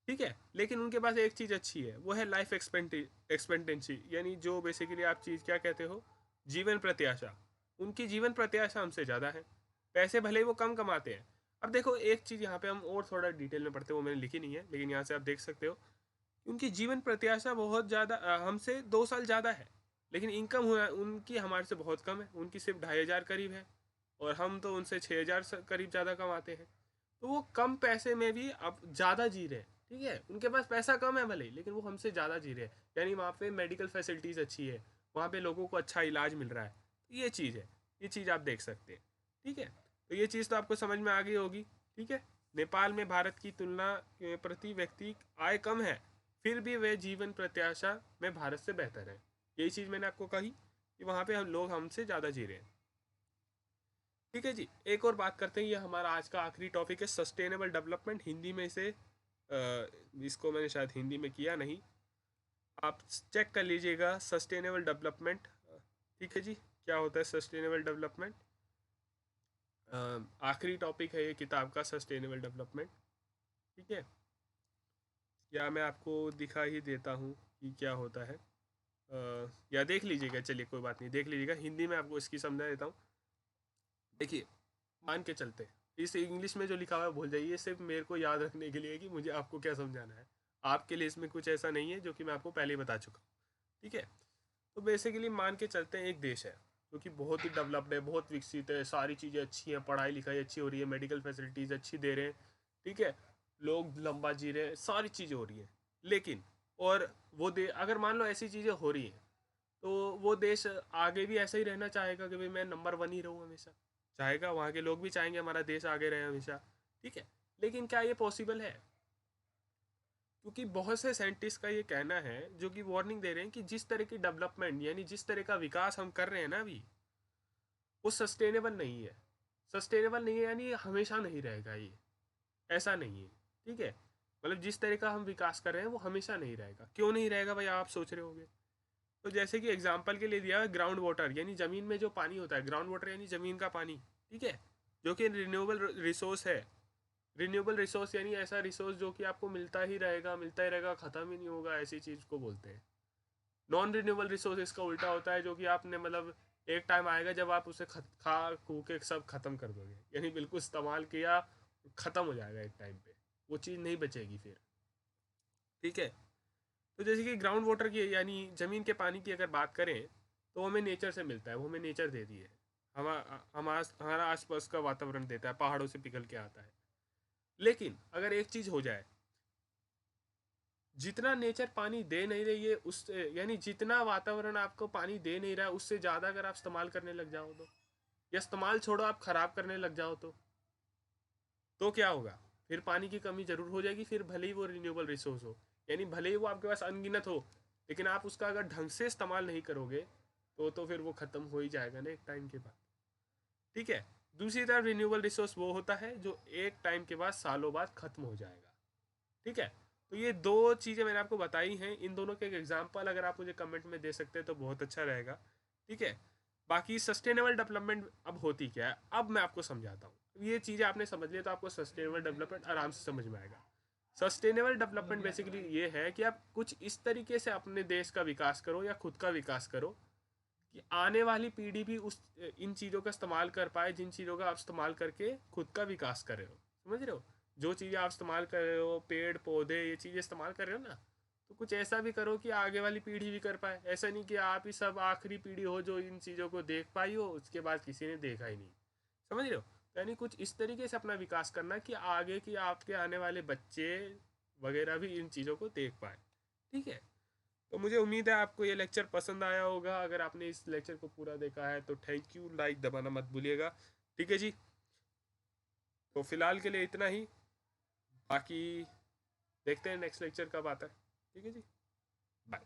ठीक है, लेकिन उनके पास एक चीज़ अच्छी है, वो है लाइफ एक्सपेक्टेंसी, यानी जो बेसिकली आप चीज़ क्या कहते हो, जीवन प्रत्याशा। उनकी जीवन प्रत्याशा हमसे ज़्यादा है, पैसे भले ही वो कम कमाते हैं। अब देखो एक चीज़ यहाँ पे हम और थोड़ा डिटेल में पढ़ते हैं, वो मैंने लिखी नहीं है, लेकिन यहाँ से आप देख सकते हो उनकी जीवन प्रत्याशा बहुत ज़्यादा हमसे 2 साल ज़्यादा है, लेकिन इनकम हुआ उनकी हमारे से बहुत कम है। उनकी सिर्फ 2,500 करीब है, और हम तो उनसे 6,000 करीब ज़्यादा कमाते हैं। तो वो कम पैसे में भी अब ज़्यादा जी रहे हैं। ठीक है, उनके पास पैसा कम है भले ही, लेकिन वो हमसे ज़्यादा जी रहे हैं, यानी वहाँ पे मेडिकल फैसिलिटीज़ अच्छी है, वहाँ पे लोगों को अच्छा इलाज मिल रहा है। तो ये चीज़ है, ये चीज़ आप देख सकते हैं। ठीक है, तो ये चीज़ तो आपको समझ में आ गई होगी। ठीक है, नेपाल में भारत की तुलना के प्रति व्यक्ति आय कम है, फिर भी वे जीवन प्रत्याशा में भारत से बेहतर है। यही चीज़ मैंने आपको कही कि वहाँ पे हम लोग हमसे ज़्यादा जी रहे हैं। ठीक है जी, एक और बात करते हैं, ये हमारा आज का आखिरी टॉपिक है सस्टेनेबल डेवलपमेंट। हिंदी में इसे इसको मैंने शायद हिंदी में किया नहीं, आप चेक कर लीजिएगा सस्टेनेबल डेवलपमेंट। ठीक है जी, क्या होता है सस्टेनेबल डेवलपमेंट? आखिरी टॉपिक है ये किताब का, सस्टेनेबल डेवलपमेंट। ठीक है, या मैं आपको दिखा ही देता हूँ कि क्या होता है, या देख लीजिएगा, चलिए कोई बात नहीं, देख लीजिएगा, हिंदी में आपको इसकी समझा देता हूँ। देखिए, मान के चलते इस इंग्लिश में जो लिखा हुआ है भूल जाइए, सिर्फ मेरे को याद रखने के लिए कि मुझे आपको क्या समझाना है। आपके लिए इसमें कुछ ऐसा नहीं है जो कि मैं आपको पहले ही बता चुका हूँ। ठीक है, तो बेसिकली मान के चलते हैं एक देश है जो कि बहुत ही डेवलप्ड है, बहुत विकसित है, सारी चीज़ें अच्छी हैं, पढ़ाई लिखाई अच्छी हो रही है, मेडिकल फैसिलिटीज़ अच्छी दे रहे हैं। ठीक है, लोग लंबा जी रहे हैं, सारी चीज़ें हो रही हैं, लेकिन और वो दे अगर मान लो ऐसी चीज़ें हो रही हैं, तो वो देश आगे भी ऐसा ही रहना चाहेगा कि भाई मैं नंबर वन ही रहूँ हमेशा? चाहेगा, वहाँ के लोग भी चाहेंगे हमारा देश आगे रहे हमेशा। ठीक है, लेकिन क्या ये पॉसिबल है? क्योंकि बहुत से साइंटिस्ट का ये कहना है जो कि वार्निंग दे रहे हैं कि जिस तरह की डेवलपमेंट यानी जिस तरह का विकास हम कर रहे हैं ना अभी, वो सस्टेनेबल नहीं है। सस्टेनेबल नहीं है यानी हमेशा नहीं रहेगा ये, ऐसा नहीं है। ठीक है, मतलब जिस तरह का हम विकास कर रहे हैं वो हमेशा नहीं रहेगा। क्यों नहीं रहेगा भाई, आप सोच रहे होंगे। तो जैसे कि एग्जाम्पल के लिए दिया है ग्राउंड वाटर, यानी ज़मीन में जो पानी होता है, ग्राउंड वाटर यानी ज़मीन का पानी। ठीक है, जो कि रिन्यूएबल रिसोर्स है। रिन्यूएबल रिसोर्स यानी ऐसा रिसोर्स जो कि आपको मिलता ही रहेगा, ख़त्म ही नहीं होगा, ऐसी चीज़ को बोलते हैं। नॉन रिन्यूएबल रिसोर्स इसका उल्टा होता है, जो कि आपने मतलब एक टाइम आएगा जब आप उसे खा खू के सब ख़त्म कर दोगे, यानी बिल्कुल इस्तेमाल किया, ख़त्म हो जाएगा एक टाइम पे, वो चीज़ नहीं बचेगी फिर। ठीक है, तो जैसे कि ग्राउंड वाटर की यानी ज़मीन के पानी की अगर बात करें तो वो हमें नेचर से मिलता है, वो हमें नेचर दे दी है। हमारा आसपास का वातावरण देता है, पहाड़ों से पिघल के आता है। लेकिन अगर एक चीज़ हो जाए, जितना नेचर पानी दे नहीं रही है उस यानी जितना वातावरण आपको पानी दे नहीं रहा है उससे ज़्यादा अगर आप इस्तेमाल करने लग जाओ तो, या इस्तेमाल छोड़ो आप ख़राब करने लग जाओ तो क्या होगा? फिर पानी की कमी ज़रूर हो जाएगी, फिर भले ही वो रिन्यूएबल रिसोर्स हो, यानी भले ही वो आपके पास अनगिनत हो, लेकिन आप उसका अगर ढंग से इस्तेमाल नहीं करोगे तो फिर वो ख़त्म हो ही जाएगा ना एक टाइम के बाद। ठीक है। दूसरी तरफ रिन्यूएबल रिसोर्स वो होता है जो एक टाइम के बाद, सालों बाद ख़त्म हो जाएगा। ठीक है। तो ये दो चीज़ें मैंने आपको बताई हैं, इन दोनों के एक एग्जाम्पल अगर आप मुझे कमेंट में दे सकते हैं तो बहुत अच्छा रहेगा। ठीक है। बाकी सस्टेनेबल डेवलपमेंट अब होती क्या है, अब मैं आपको समझाता हूँ। ये चीज़ें आपने समझ लिया तो आपको सस्टेनेबल डेवलपमेंट आराम से समझ में आएगा। सस्टेनेबल डेवलपमेंट बेसिकली ये है कि आप कुछ इस तरीके से अपने देश का विकास करो या खुद का विकास करो कि आने वाली पीढ़ी भी उस इन चीज़ों का इस्तेमाल कर पाए जिन चीज़ों का आप इस्तेमाल करके खुद का विकास कर रहे हो। समझ रहे हो? जो चीज़ें आप इस्तेमाल कर रहे हो, पेड़ पौधे ये चीज़ें इस्तेमाल कर रहे हो ना, तो कुछ ऐसा भी करो कि आगे वाली पीढ़ी भी कर पाए। ऐसा नहीं कि आप ही सब आखिरी पीढ़ी हो जो इन चीज़ों को देख पाई हो, उसके बाद किसी ने देखा ही नहीं। समझ रहे हो? तो यानी कुछ इस तरीके से अपना विकास करना कि आगे की आपके आने वाले बच्चे वगैरह भी इन चीज़ों को देख पाए। ठीक है। तो मुझे उम्मीद है आपको ये लेक्चर पसंद आया होगा। अगर आपने इस लेक्चर को पूरा देखा है तो थैंक यू, लाइक दबाना मत भूलिएगा। ठीक है जी। तो फिलहाल के लिए इतना ही, बाकी देखते हैं नेक्स्ट लेक्चर कब आता है। ठीक है जी। बाय।